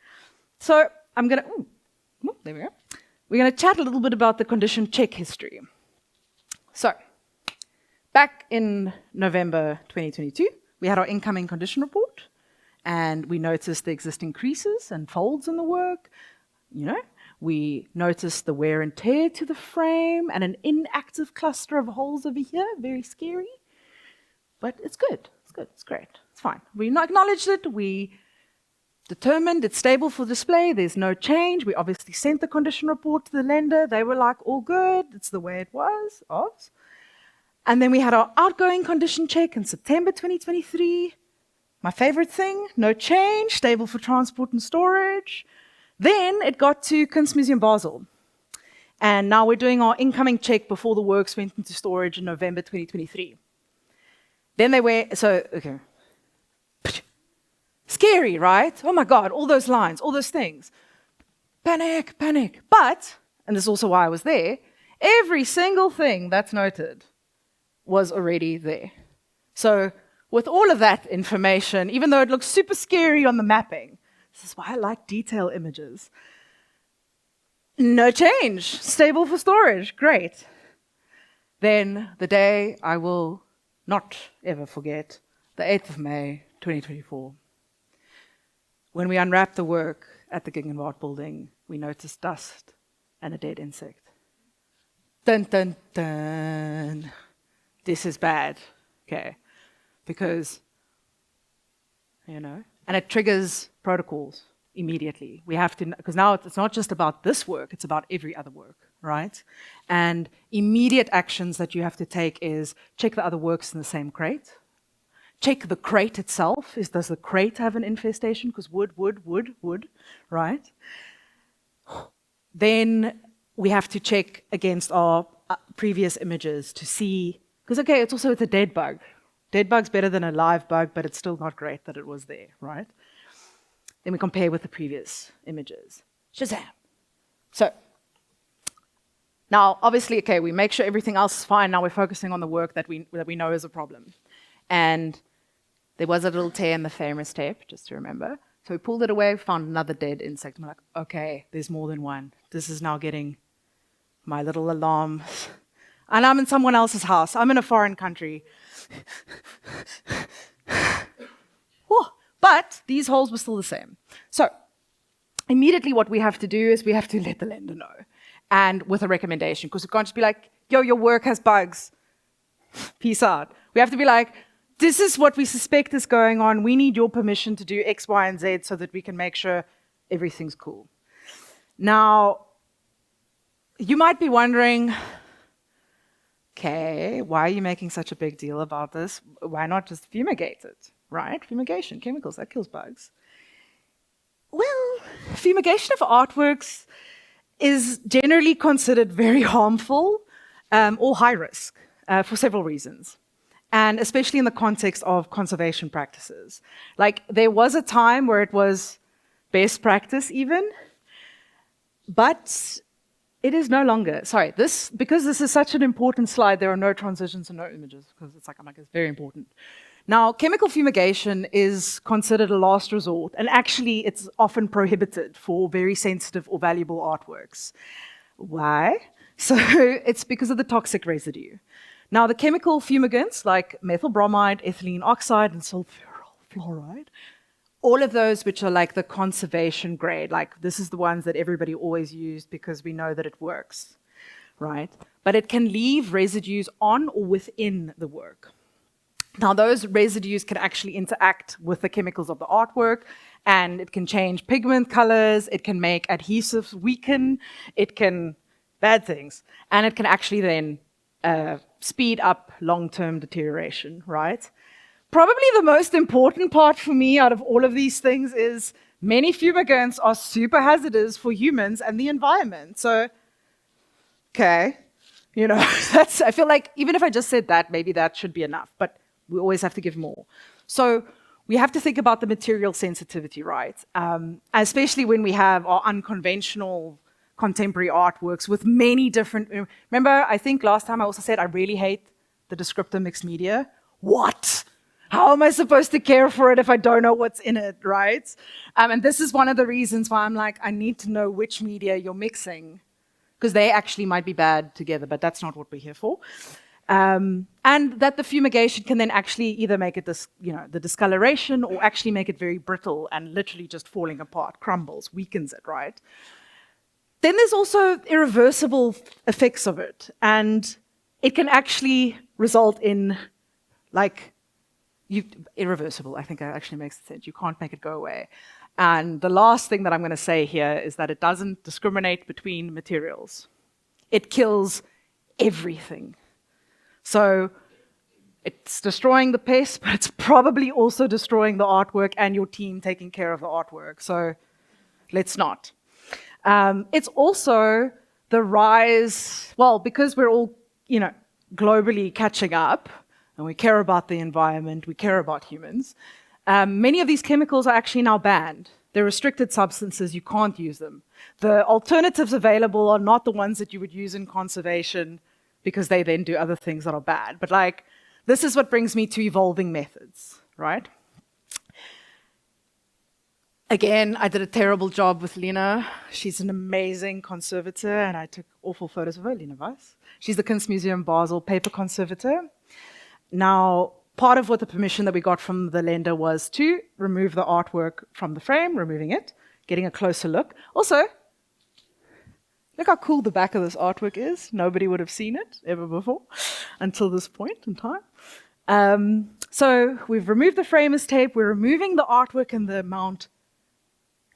So I'm going to, there we go. We're going to chat a little bit about the condition check history. So, back in November 2022, we had our incoming condition report, and we noticed the existing creases and folds in the work. You know, we noticed the wear and tear to the frame and an inactive cluster of holes over here, very scary. But it's good, it's great, it's fine. We acknowledged it, we determined it's stable for display, there's no change. We obviously sent the condition report to the lender. They were like, all good, it's the way it was, obs. And then we had our outgoing condition check in September 2023. My favorite thing, no change, stable for transport and storage. Then it got to Kunstmuseum Basel. And now we're doing our incoming check before the works went into storage in November 2023. Then they were, so, okay. Scary, right? Oh my God, all those lines, all those things. Panic, panic. But, and this is also why I was there, every single thing that's noted was already there. So with all of that information, even though it looks super scary on the mapping, this is why I like detail images. No change, stable for storage, great. Then the day I will not ever forget, the 8th of May, 2024. When we unwrapped the work at the Gegenwart building, we noticed dust and a dead insect. Dun, dun, dun. This is bad, okay? Because, you know, and it triggers protocols immediately. We have to, because now it's not just about this work, it's about every other work, right? And immediate actions that you have to take is check the other works in the same crate. Check the crate itself. Does the crate have an infestation? Because wood, right? Then we have to check against our previous images to see, because okay, it's also a dead bug. Dead bug's better than a live bug, but it's still not great that it was there, right? Then we compare with the previous images. Shazam! So, now obviously, okay, we make sure everything else is fine. Now we're focusing on the work that we know is a problem. And there was a little tear in the famous tape, just to remember. So we pulled it away, found another dead insect. And we're like, okay, there's more than one. This is now getting my little alarm. And I'm in someone else's house. I'm in a foreign country. But these holes were still the same. So immediately what we have to do is we have to let the lender know. And with a recommendation, because we can't just be like, yo, your work has bugs. Peace out. We have to be like, this is what we suspect is going on. We need your permission to do X, Y, and Z so that we can make sure everything's cool. Now, you might be wondering, okay, why are you making such a big deal about this? Why not just fumigate it, right? Fumigation, chemicals, that kills bugs. Well, fumigation of artworks is generally considered very harmful or high risk for several reasons. And especially in the context of conservation practices. Like, there was a time where it was best practice even, but it is no longer. Sorry, because this is such an important slide, there are no transitions and no images, because it's very important. Now, chemical fumigation is considered a last resort, and actually it's often prohibited for very sensitive or valuable artworks. Why? So it's because of the toxic residue. Now, the chemical fumigants like methyl bromide, ethylene oxide, and sulfuryl fluoride, all of those which are like the conservation grade, like this is the ones that everybody always used because we know that it works, right? But it can leave residues on or within the work. Now, those residues can actually interact with the chemicals of the artwork, and it can change pigment colors, it can make adhesives weaken, it can, bad things, and it can actually then speed up long-term deterioration, right? Probably the most important part for me out of all of these things is many fumigants are super hazardous for humans and the environment. So, okay, You know, I feel like even if I just said that, maybe that should be enough, but we always have to give more. So we have to think about the material sensitivity, right? Especially when we have our unconventional contemporary artworks with many different. Remember, I think last time I also said I really hate the descriptor mixed media. What? How am I supposed to care for it if I don't know what's in it, right? And this is one of the reasons why I'm like, I need to know which media you're mixing, because they actually might be bad together, but that's not what we're here for. And that the fumigation can then actually either make it the discoloration or actually make it very brittle and literally just falling apart, crumbles, weakens it, right? Then there's also irreversible effects of it. And it can actually result in, irreversible, I think that actually makes sense. You can't make it go away. And the last thing that I'm going to say here is that it doesn't discriminate between materials. It kills everything. So it's destroying the pest, but it's probably also destroying the artwork and your team taking care of the artwork. So let's not. It's also the rise, because we're all, globally catching up and we care about the environment, we care about humans, many of these chemicals are actually now banned. They're restricted substances, you can't use them. The alternatives available are not the ones that you would use in conservation because they then do other things that are bad. But this is what brings me to evolving methods, right? Again, I did a terrible job with Lena. She's an amazing conservator, and I took awful photos of her, Lena Weiss. She's the Kunstmuseum Basel paper conservator. Now, part of what the permission that we got from the lender was to remove the artwork from the frame, removing it, getting a closer look. Also, look how cool the back of this artwork is. Nobody would have seen it ever before until this point in time. So we've removed the framers tape. We're removing the artwork and the mount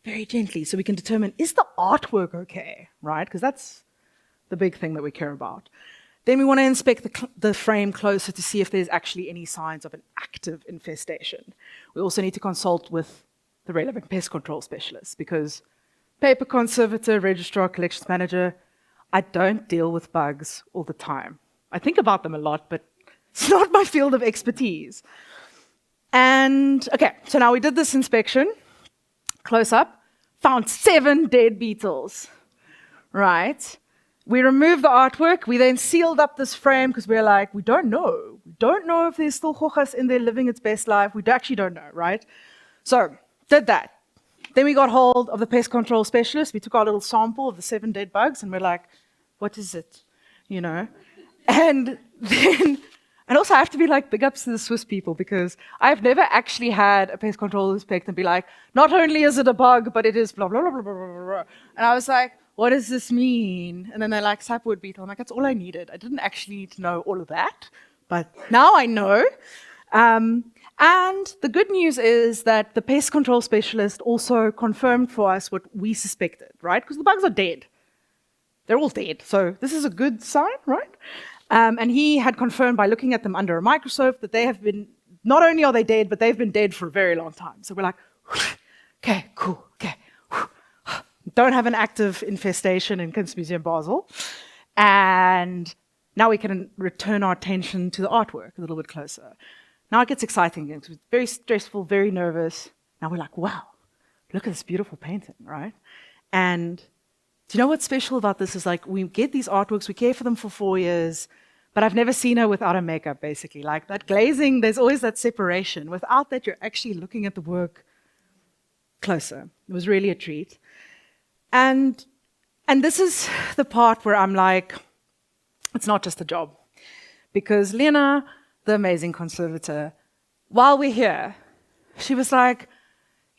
very gently so we can determine, is the artwork okay, right? Because that's the big thing that we care about. Then we want to inspect the frame closer to see if there's actually any signs of an active infestation. We also need to consult with the relevant pest control specialists because paper conservator, registrar, collections manager, I don't deal with bugs all the time. I think about them a lot, but it's not my field of expertise. And okay, so now we did this inspection, close up, found 7 dead beetles, right? We removed the artwork. We then sealed up this frame because we're like, we don't know. We don't know if there's still hojas in there living its best life. We actually don't know, right? So, did that. Then we got hold of the pest control specialist. We took our little sample of the 7 dead bugs and we're like, what is it? And then, and also I have to be like, big ups to the Swiss people because I've never actually had a pest control inspect and be like, not only is it a bug, but it is blah, blah, blah, blah, blah, blah, blah. And I was like, what does this mean? And then they're like, sapwood beetle. I'm like, that's all I needed. I didn't actually need to know all of that, but now I know. And the good news is that the pest control specialist also confirmed for us what we suspected, right? Because the bugs are dead. They're all dead. So this is a good sign, right? And he had confirmed by looking at them under a microscope that they have been, not only are they dead, but they've been dead for a very long time. So we're like, okay, cool, okay. Don't have an active infestation in Kunstmuseum Basel. And now we can return our attention to the artwork a little bit closer. Now it gets exciting again, because it's very stressful, very nervous. Now we're like, wow, look at this beautiful painting, right? And do you know what's special about this is we get these artworks, we care for them for 4 years, but I've never seen her without her makeup, basically. Like that glazing, there's always that separation. Without that, you're actually looking at the work closer. It was really a treat. And this is the part where I'm like, it's not just a job. Because Lena, the amazing conservator, while we're here, she was like,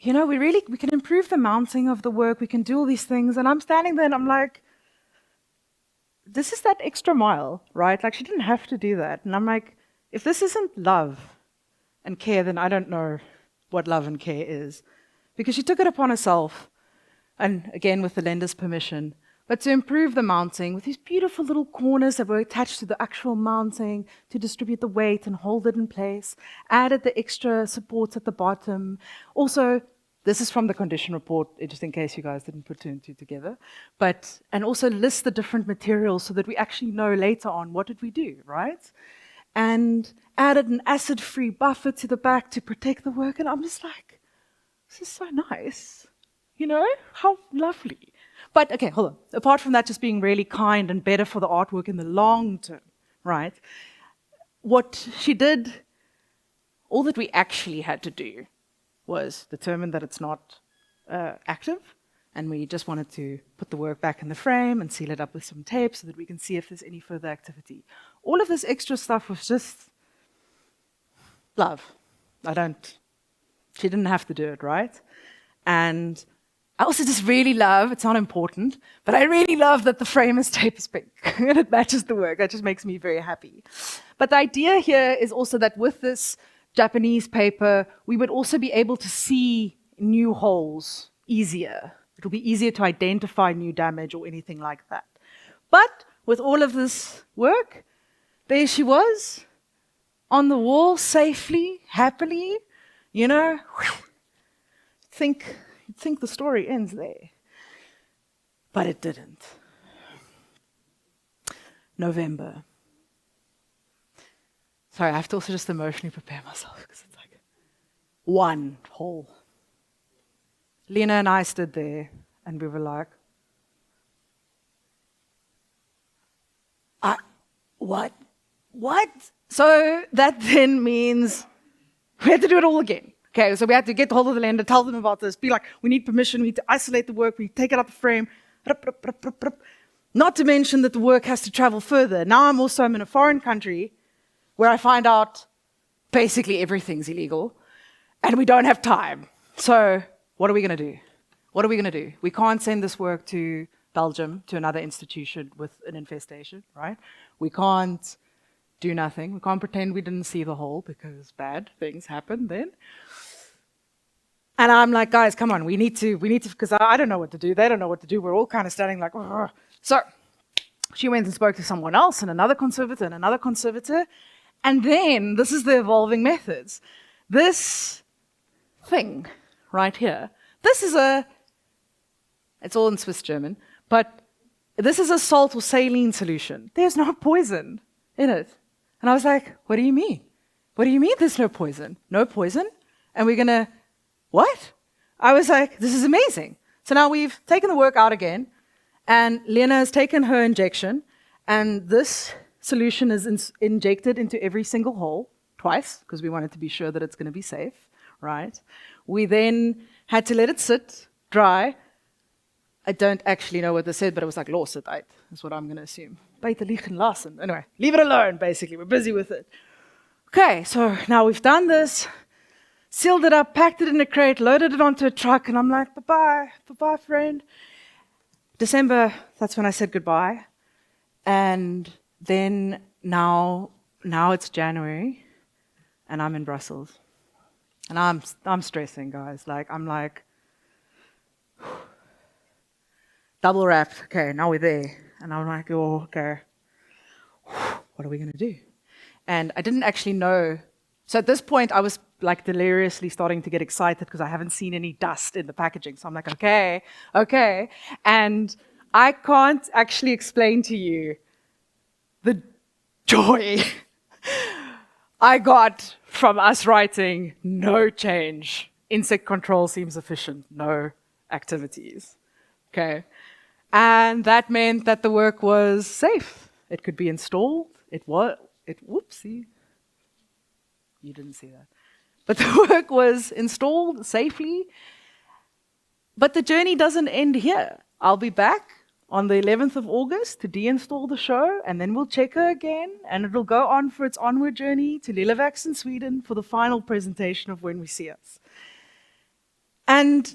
we can improve the mounting of the work, we can do all these things. And I'm standing there and I'm like, this is that extra mile, right? Like she didn't have to do that. And I'm like, if this isn't love and care, then I don't know what love and care is. Because she took it upon herself, and again with the lender's permission, but to improve the mounting with these beautiful little corners that were attached to the actual mounting to distribute the weight and hold it in place, added the extra supports at the bottom, also This is from the condition report, just in case you guys didn't put two and two together. And also list the different materials so that we actually know later on what did we do, right? And added an acid-free buffer to the back to protect the work. And I'm just like, this is so nice. You know, how lovely. But okay, hold on. Apart from that just being really kind and better for the artwork in the long term, right? What she did, all that we actually had to do was determine that it's not active, and we just wanted to put the work back in the frame and seal it up with some tape so that we can see if there's any further activity. All of this extra stuff was just love. She didn't have to do it, right? And I also just really love, it's not important, but I really love that the frame is tape is pink and it matches the work. That just makes me very happy. But the idea here is also that with this Japanese paper, we would also be able to see new holes easier. It'll be easier to identify new damage or anything like that. But with all of this work, there she was, on the wall, safely, happily, you know. You'd think the story ends there. But it didn't. November. Sorry, I have to also just emotionally prepare myself because it's like one hole. Lena and I stood there and we were like, what? So that then means we had to do it all again. Okay, so we had to get hold of the lender, tell them about this, be like, we need permission, we need to isolate the work, we take it out the frame. Not to mention that the work has to travel further. Now I'm in a foreign country where I find out basically everything's illegal and we don't have time. So what are we going to do? What are we going to do? We can't send this work to Belgium, to another institution with an infestation, right? We can't do nothing. We can't pretend we didn't see the hole because bad things happen then. And I'm like, guys, come on, we need to, because I don't know what to do. They don't know what to do. We're all kind of standing like, ugh. So she went and spoke to someone else and another conservator and another conservator. And then, this is the evolving methods. This thing right here, it's all in Swiss German, but this is a salt or saline solution. There's no poison in it. And I was like, what do you mean? What do you mean there's no poison? No poison? And we're gonna, what? I was like, this is amazing. So now we've taken the work out again, and Lena has taken her injection, and this solution is injected into every single hole, twice, because we wanted to be sure that it's going to be safe, right? We then had to let it sit, dry. I don't actually know what they said, but it was like los het uit, is what I'm going to assume. Beter liegen lassen. Anyway, leave it alone, basically. We're busy with it. Okay, so now we've done this, sealed it up, packed it in a crate, loaded it onto a truck, and I'm like, bye-bye, bye-bye, friend. December, that's when I said goodbye. And then now it's January, and I'm in Brussels. And I'm stressing, guys. I'm like, double wrapped. Okay, now we're there. And I'm like, oh, okay. What are we going to do? And I didn't actually know. So at this point, I was like deliriously starting to get excited because I haven't seen any dust in the packaging. So I'm like, okay. And I can't actually explain to you the joy I got from us writing no change. Insect control seems efficient. No activities. Okay. And that meant that the work was safe. It could be installed. Whoopsie. You didn't see that. But the work was installed safely. But the journey doesn't end here. I'll be back on the 11th of August to deinstall the show, and then we'll check her again, and it'll go on for its onward journey to Lillevax in Sweden for the final presentation of When We See Us. And,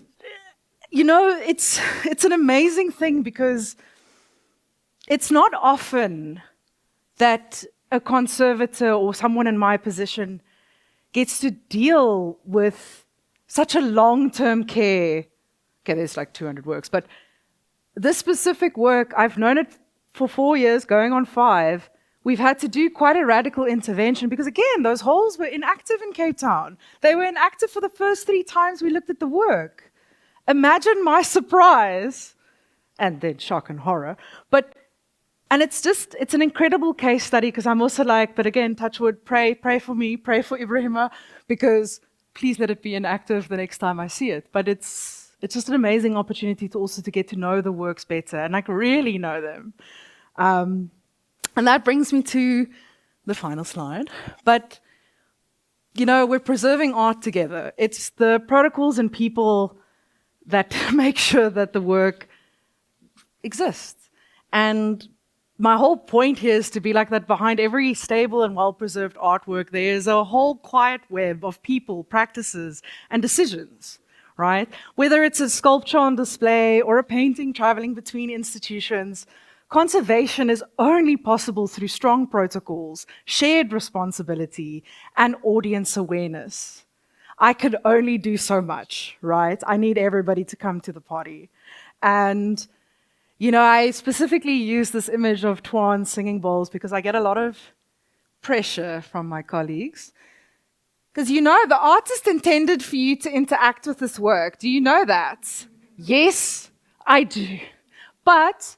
you know, it's an amazing thing because it's not often that a conservator or someone in my position gets to deal with such a long-term care. Okay, there's like 200 works, but this specific work, I've known it for 4 years, going on 5. we've had to do quite a radical intervention because, again, those holes were inactive in Cape Town. They were inactive for the first 3 times we looked at the work. Imagine my surprise, and then shock and horror. And it's an incredible case study because I'm also like, but again, touch wood, pray for me, pray for Ibrahima, because please let it be inactive the next time I see it. But it's just an amazing opportunity to also to get to know the works better and like really know them. And that brings me to the final slide. But, you know, we're preserving art together. It's the protocols and people that make sure that the work exists. And my whole point here is to be like that behind every stable and well-preserved artwork, there's a whole quiet web of people, practices, and decisions, right? Whether it's a sculpture on display or a painting traveling between institutions, conservation is only possible through strong protocols, shared responsibility, and audience awareness. I could only do so much, right? I need everybody to come to the party. And you know, I specifically use this image of Twan singing bowls because I get a lot of pressure from my colleagues. Because you know, the artist intended for you to interact with this work. Do you know that? Yes, I do. But,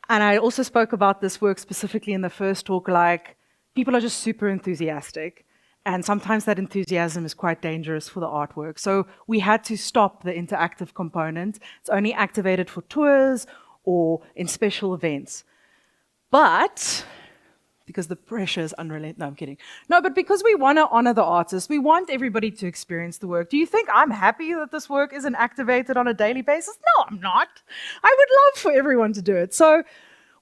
and I also spoke about this work specifically in the first talk, like, people are just super enthusiastic. And sometimes that enthusiasm is quite dangerous for the artwork. So we had to stop the interactive component. It's only activated for tours or in special events. But, because the pressure is unrelenting, no, I'm kidding. No, but because we want to honor the artist, we want everybody to experience the work. Do you think I'm happy that this work isn't activated on a daily basis? No, I'm not. I would love for everyone to do it. So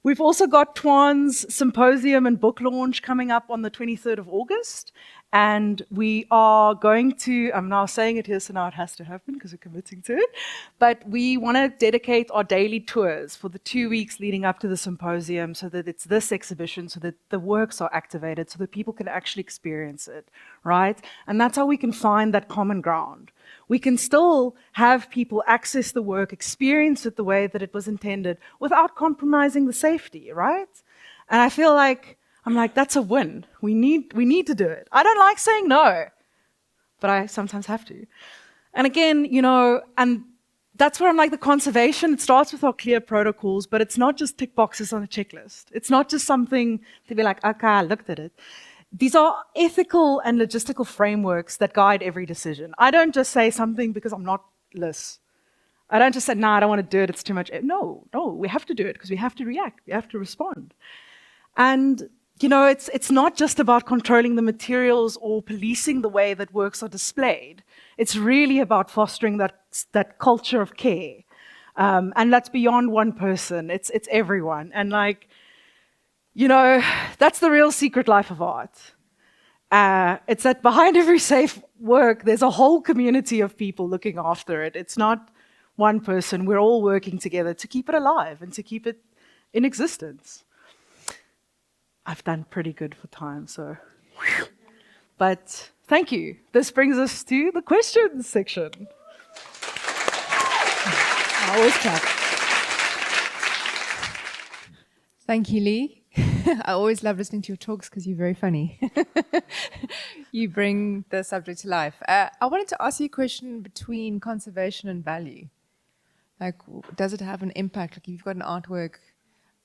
we've also got Twan's symposium and book launch coming up on the 23rd of August. And we are going to, I'm now saying it here, so now it has to happen because we're committing to it. But we want to dedicate our daily tours for the 2 weeks leading up to the symposium so that it's this exhibition, so that the works are activated, so that people can actually experience it, right? And that's how we can find that common ground. We can still have people access the work, experience it the way that it was intended without compromising the safety, right? And I feel like, I'm like, that's a win. We need to do it. I don't like saying no, but I sometimes have to. And again, you know, and that's where I'm like the conservation, it starts with our clear protocols, but it's not just tick boxes on a checklist. It's not just something to be like, okay, I looked at it. These are ethical and logistical frameworks that guide every decision. I don't just say something because I'm not Liz. I don't just say, I don't want to do it, it's too much. No, we have to do it because we have to react, we have to respond. And you know, it's not just about controlling the materials or policing the way that works are displayed. It's really about fostering that culture of care. And that's beyond one person. It's everyone. And like, you know, that's the real secret life of art. It's that behind every safe work, there's a whole community of people looking after it. It's not one person. We're all working together to keep it alive and to keep it in existence. I've done pretty good for time, so. But thank you. This brings us to the questions section. I always clap. Thank you, Lee. I always love listening to your talks because you're very funny. You bring the subject to life. I wanted to ask you a question between conservation and value. Like, does it have an impact? Like, if you've got an artwork,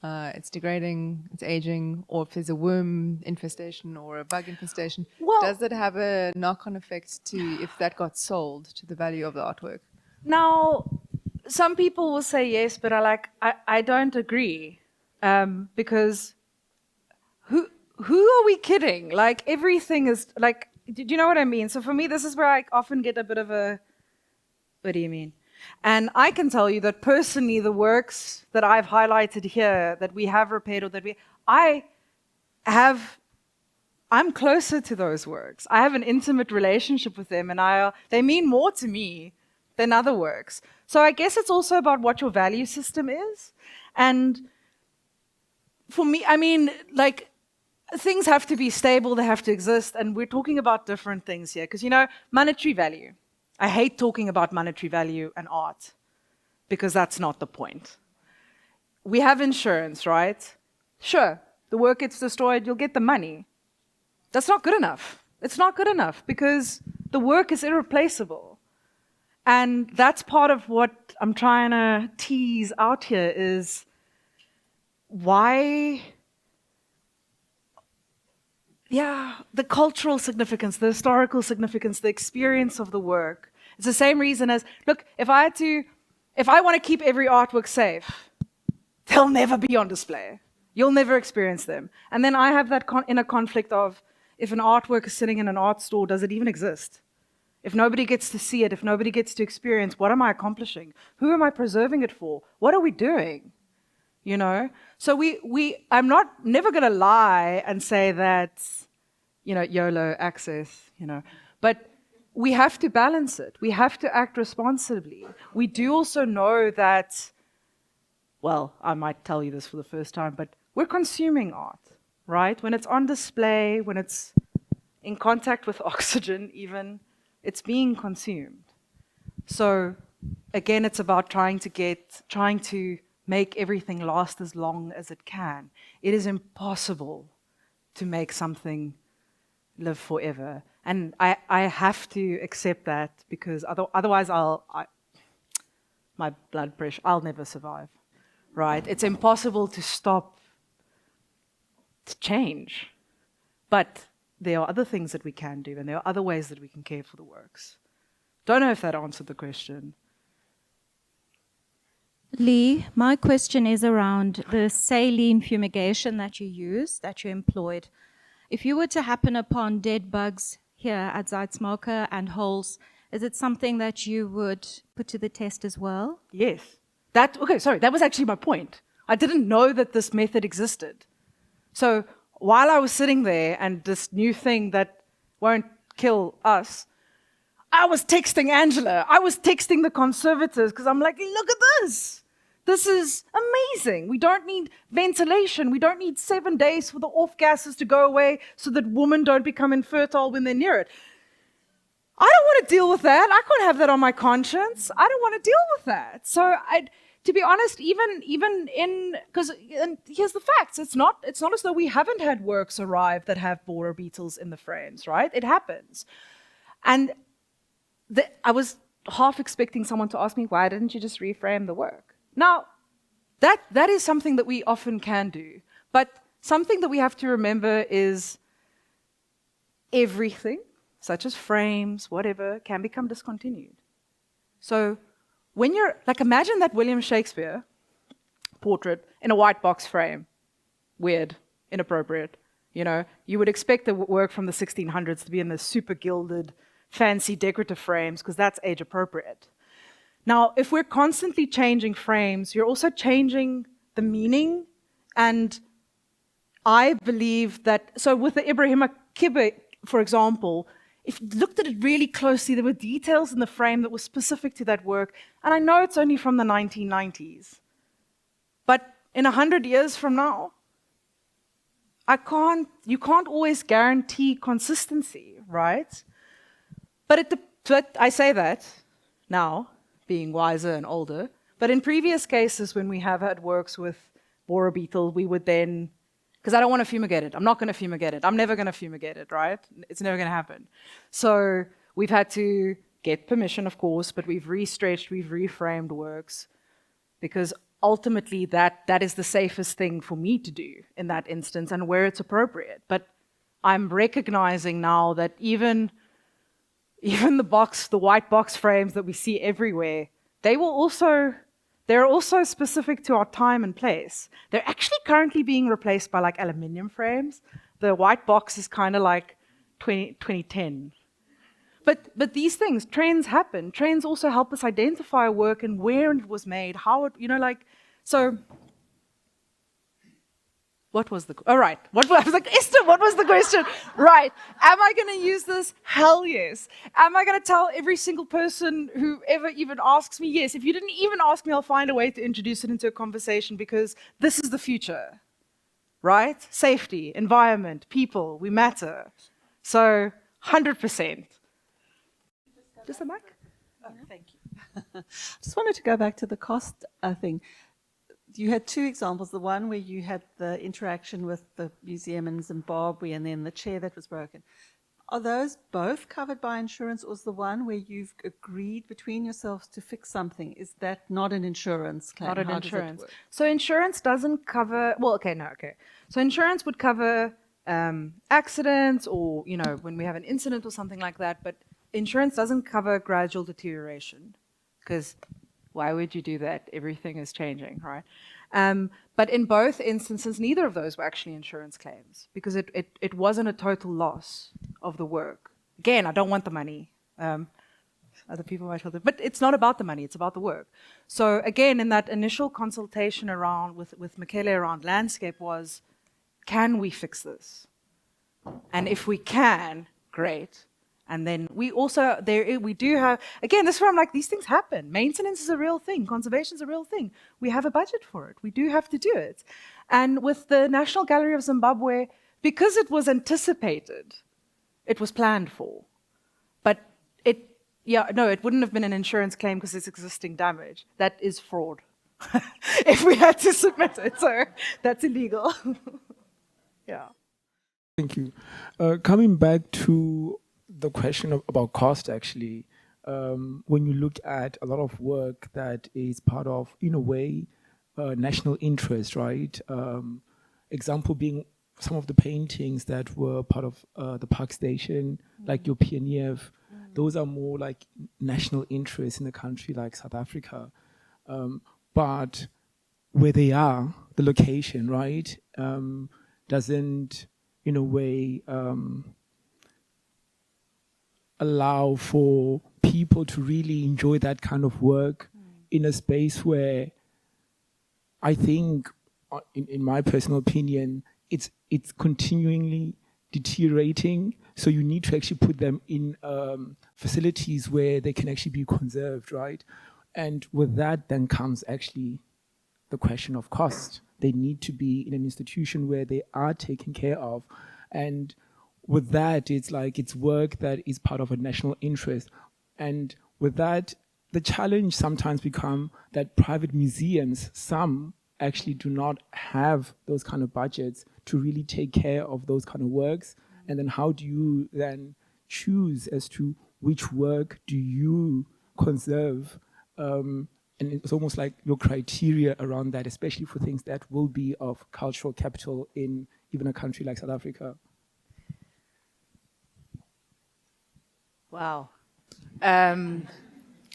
it's degrading, it's aging, or if there's a worm infestation or a bug infestation, does it have a knock-on effect to if that got sold to the value of the artwork? Now, some people will say yes, but I don't agree, because who are we kidding? Like, everything is like, do you know what I mean? So for me, this is where I often get a bit of a, what do you mean? And I can tell you that personally, the works that I've highlighted here, that we have repaired or that I'm closer to those works. I have an intimate relationship with them, and they mean more to me than other works. So I guess it's also about what your value system is. And for me, I mean, like, things have to be stable, they have to exist, and we're talking about different things here. Because, you know, monetary value. I hate talking about monetary value and art because that's not the point. We have insurance, right? Sure, the work gets destroyed, you'll get the money. That's not good enough. It's not good enough because the work is irreplaceable. And that's part of what I'm trying to tease out here is why, the cultural significance, the historical significance, the experience of the work. It's the same reason as, look, if I want to keep every artwork safe, they'll never be on display. You'll never experience them. And then I have that inner conflict of, if an artwork is sitting in an art store, does it even exist? If nobody gets to see it, if nobody gets to experience, what am I accomplishing? Who am I preserving it for? What are we doing? You know? So I'm never going to lie and say that, YOLO access, but we have to balance it. We have to act responsibly. We do also know that, well, I might tell you this for the first time, but we're consuming art, right? When it's on display, when it's in contact with oxygen even, it's being consumed. So again, it's about trying to make everything last as long as it can. It is impossible to make something live forever. And I have to accept that because otherwise my blood pressure, I'll never survive, right? It's impossible to stop to change. But there are other things that we can do, and there are other ways that we can care for the works. Don't know if that answered the question. Lee, my question is around the saline fumigation that you use, that you employed. If you were to happen upon dead bugs here at Zeits Mocaa and holes, is it something that you would put to the test as well? Yes. That was actually my point. I didn't know that this method existed. So while I was sitting there and this new thing that won't kill us, I was texting Angela. I was texting the conservators because I'm like, look at this. This is amazing. We don't need ventilation. We don't need 7 days for the off gases to go away so that women don't become infertile when they're near it. I don't want to deal with that. I can't have that on my conscience. I don't want to deal with that. So to be honest, and here's the facts. It's not as though we haven't had works arrive that have borer beetles in the frames, right? It happens. And I was half expecting someone to ask me, why didn't you just reframe the work? Now, that is something that we often can do. But something that we have to remember is everything, such as frames, whatever, can become discontinued. So when imagine that William Shakespeare portrait in a white box frame. Weird, inappropriate. You would expect the work from the 1600s to be in the super gilded, fancy decorative frames because that's age appropriate. Now, if we're constantly changing frames, you're also changing the meaning. And I believe that, so with the Ibrahima Kibbe, for example, if you looked at it really closely, there were details in the frame that were specific to that work. And I know it's only from the 1990s. But in 100 years from now, you can't always guarantee consistency, right? But I say that now, being wiser and older. But in previous cases, when we have had works with borer beetle, we would then, because I don't want to fumigate it. I'm not going to fumigate it. I'm never going to fumigate it, right? It's never going to happen. So we've had to get permission, of course, but we've restretched, we've reframed works, because ultimately that is the safest thing for me to do in that instance and where it's appropriate. But I'm recognizing now that even the white box frames that we see everywhere, they're also specific to our time and place. They're actually currently being replaced by like aluminium frames. The white box is kind of like 2010. But these things, trends happen. Trends also help us identify work and where it was made, how it, so what was all right. I was like, Esther, what was the question? Right. Am I going to use this? Hell yes. Am I going to tell every single person who ever even asks me? Yes. If you didn't even ask me, I'll find a way to introduce it into a conversation because this is the future, right? Safety, environment, people, we matter. So 100%. Just the mic? Oh, thank you. Just wanted to go back to the cost thing. you had two examples. The one where you had the interaction with the museum in Zimbabwe and then the chair that was broken. Are those both covered by insurance, or is the one where you've agreed between yourselves to fix something, is that not an insurance claim? Not an How does that insurance. work? So insurance doesn't cover, well, okay, no, okay. So insurance would cover accidents or, you know, when we have an incident or something like that, but insurance doesn't cover gradual deterioration because why would you do that? Everything is changing, right? But in both instances, neither of those were actually insurance claims because it wasn't a total loss of the work. Again, I don't want the money. Other people might feel that, but it's not about the money, it's about the work. So again, in that initial consultation around with Michele around landscape was, can we fix this? And if we can, great. And then we also, we do have, again, this is where I'm like, these things happen. Maintenance is a real thing. Conservation is a real thing. We have a budget for it. We do have to do it. And with the National Gallery of Zimbabwe, because it was anticipated, it was planned for. But it wouldn't have been an insurance claim because it's existing damage. That is fraud. If we had to submit it, so that's illegal. Yeah. Thank you. Coming back to the question about cost, actually, when you look at a lot of work that is part of, in a way, national interest, right? Example being some of the paintings that were part of the park station, like your PNEF, those are more like national interest in a country like South Africa. But where they are, the location, right, doesn't, in a way, allow for people to really enjoy that kind of work in a space where I think, in my personal opinion, it's continually deteriorating. So you need to actually put them in facilities where they can actually be conserved, right? And with that then comes actually the question of cost. They need to be in an institution where they are taken care of. And with that, it's like it's work that is part of a national interest. And with that, the challenge sometimes become that private museums, some actually do not have those kind of budgets to really take care of those kind of works. And then how do you then choose as to which work do you conserve? And it's almost like your criteria around that, especially for things that will be of cultural capital in even a country like South Africa. Wow.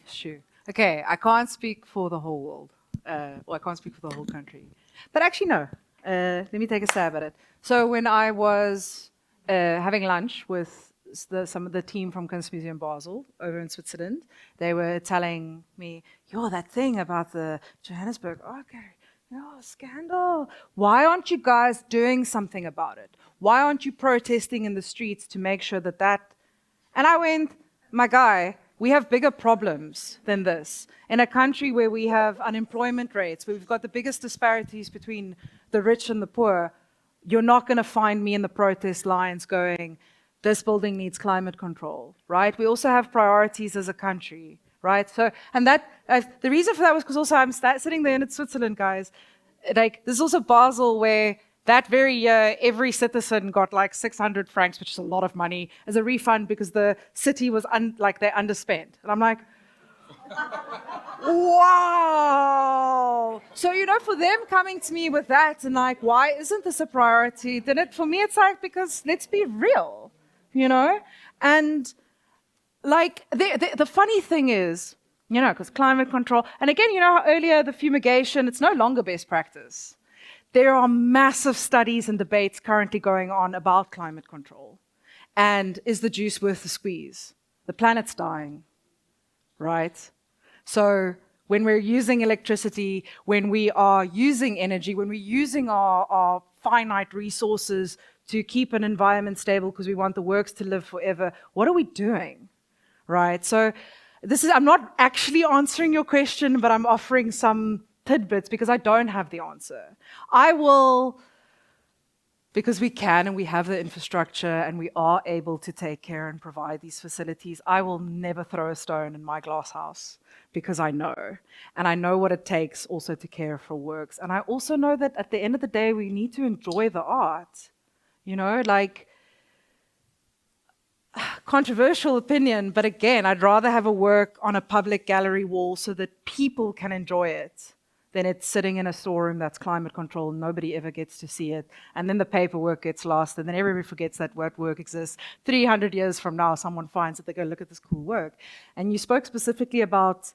Shoot. Okay, I can't speak for the whole world. Or I can't speak for the whole country. But actually, no. Let me take a stab at it. So when I was having lunch with some of the team from Kunstmuseum Basel over in Switzerland, they were telling me, yo, that thing about the Johannesburg art gallery, scandal. Why aren't you guys doing something about it? Why aren't you protesting in the streets to make sure that... And I went, my guy, we have bigger problems than this. In a country where we have unemployment rates, where we've got the biggest disparities between the rich and the poor, you're not going to find me in the protest lines going, this building needs climate control, right? We also have priorities as a country, right? So, and that, the reason for that was because also I'm sitting there in Switzerland, guys. Like, there's also Basel where that very year, every citizen got like 600 francs, which is a lot of money, as a refund because the city was they underspent. And I'm like, wow. So, for them coming to me with that and like, why isn't this a priority? Then for me, it's like, because let's be real, And like, the funny thing is, because climate control, and again, how earlier the fumigation, it's no longer best practice. There are massive studies and debates currently going on about climate control. And is the juice worth the squeeze? The planet's dying, right? So when we're using electricity, when we are using energy, when we're using our finite resources to keep an environment stable because we want the works to live forever, what are we doing, right? So I'm not actually answering your question, but I'm offering some tidbits because I don't have the answer. I will because we can and we have the infrastructure and we are able to take care and provide these facilities. I will never throw a stone in my glass house because I know. And I know what it takes also to care for works. And I also know that at the end of the day, we need to enjoy the art. You know, like, controversial opinion, but again, I'd rather have a work on a public gallery wall so that people can enjoy it than it's sitting in a storeroom that's climate controlled. Nobody ever gets to see it. And then the paperwork gets lost, and then everybody forgets that work exists. 300 years from now, someone finds it, they go, look at this cool work. And you spoke specifically about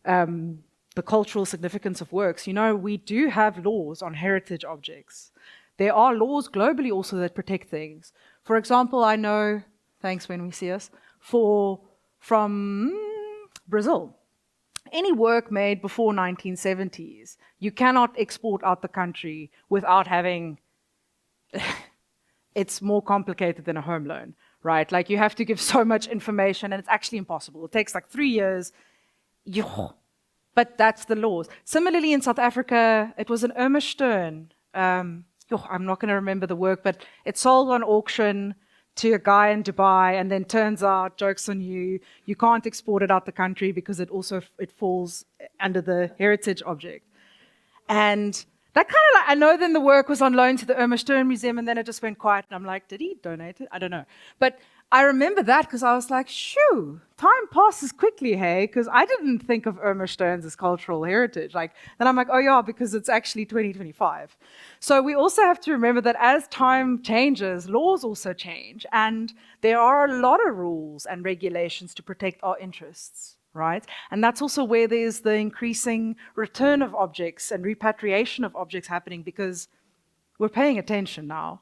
the cultural significance of works. You know, we do have laws on heritage objects. There are laws globally also that protect things. For example, I know, thanks when we see us, from Brazil. Any work made before 1970s, you cannot export out the country without having, it's more complicated than a home loan, right? Like, you have to give so much information and it's actually impossible. It takes like 3 years. But that's the laws. Similarly, in South Africa, it was an Irma Stern. I'm not going to remember the work, but it sold on auction to a guy in Dubai, and then turns out, joke's on you, you can't export it out the country because it falls under the heritage object. And that kind of, like, I know then the work was on loan to the Irma Stern Museum, and then it just went quiet, and I'm like, did he donate it? I don't know. But I remember that because I was like, shoo, time passes quickly, hey, because I didn't think of Irma Stearns as cultural heritage. Like, then I'm like, oh yeah, because it's actually 2025. So we also have to remember that as time changes, laws also change, and there are a lot of rules and regulations to protect our interests, right? And that's also where there's the increasing return of objects and repatriation of objects happening, because we're paying attention now.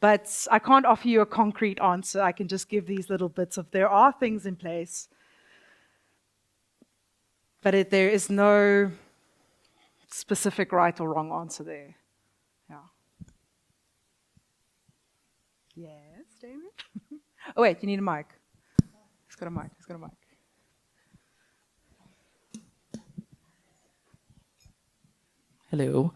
But I can't offer you a concrete answer. I can just give these little bits of, there are things in place, but there is no specific right or wrong answer there. Yeah. Yes, David? Oh, wait, you need a mic. He's got a mic. Hello.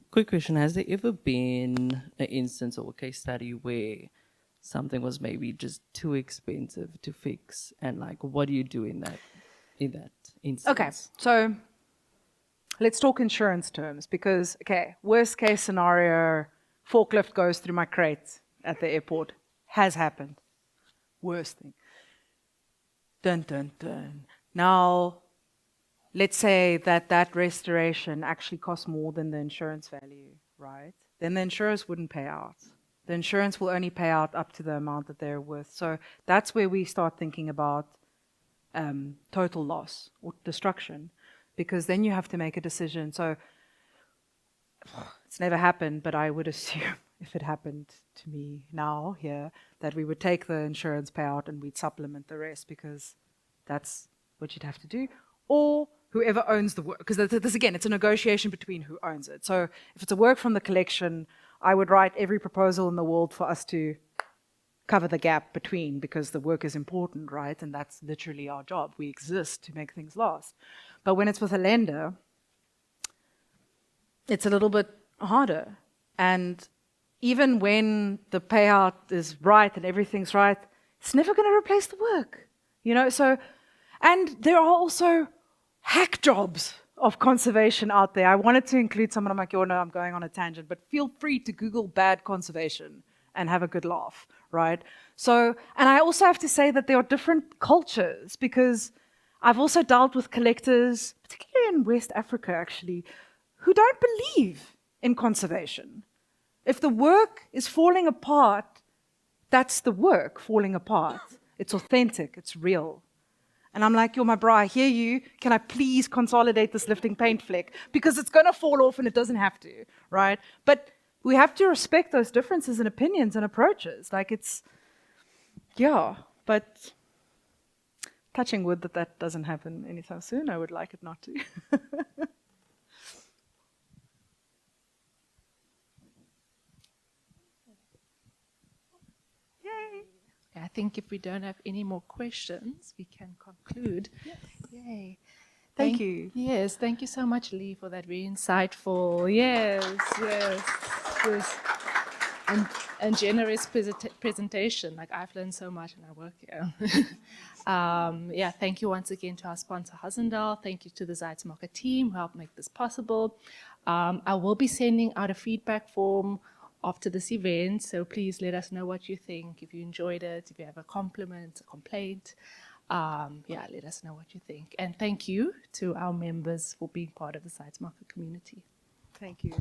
Quick question. Has there ever been an instance or a case study where something was maybe just too expensive to fix? And like, what do you do in that instance? Okay, so let's talk insurance terms, because, okay, worst case scenario, forklift goes through my crate at the airport. Has happened. Worst thing. Dun, dun, dun. Now, let's say that restoration actually costs more than the insurance value, right? Then the insurers wouldn't pay out. The insurance will only pay out up to the amount that they're worth. So that's where we start thinking about total loss or destruction, because then you have to make a decision. So it's never happened, but I would assume if it happened to me now here, that we would take the insurance payout and we'd supplement the rest, because that's what you'd have to do. Or whoever owns the work, because this again, it's a negotiation between who owns it. So if it's a work from the collection, I would write every proposal in the world for us to cover the gap between, because the work is important, right? And that's literally our job. We exist to make things last. But when it's with a lender, it's a little bit harder. And even when the payout is right and everything's right, it's never going to replace the work, you know? So, and there are also hack jobs of conservation out there. I wanted to include someone. I'm like, no, I'm going on a tangent, but feel free to Google bad conservation and have a good laugh, right? So, and I also have to say that there are different cultures, because I've also dealt with collectors, particularly in West Africa actually, who don't believe in conservation. If the work is falling apart, that's the work falling apart. It's authentic, it's real. And I'm like, yo, my bro, I hear you. Can I please consolidate this lifting paint flick? Because it's going to fall off and it doesn't have to, right? But we have to respect those differences in opinions and approaches. Like, it's, yeah, but touching wood that doesn't happen anytime soon. I would like it not to. I think if we don't have any more questions, we can conclude. Yes. Yay. Thank you. Yes, thank you so much, Lee, for that very insightful. Yes. and generous presentation. Like, I've learned so much and I work here. Yeah, thank you once again to our sponsor, Hazendal. Thank you to the Zeits Mocaa team who helped make this possible. I will be sending out a feedback form after this event, so please let us know what you think, if you enjoyed it, if you have a compliment, a complaint. Yeah, let us know what you think. And thank you to our members for being part of the Zeits Mocaa community. Thank you.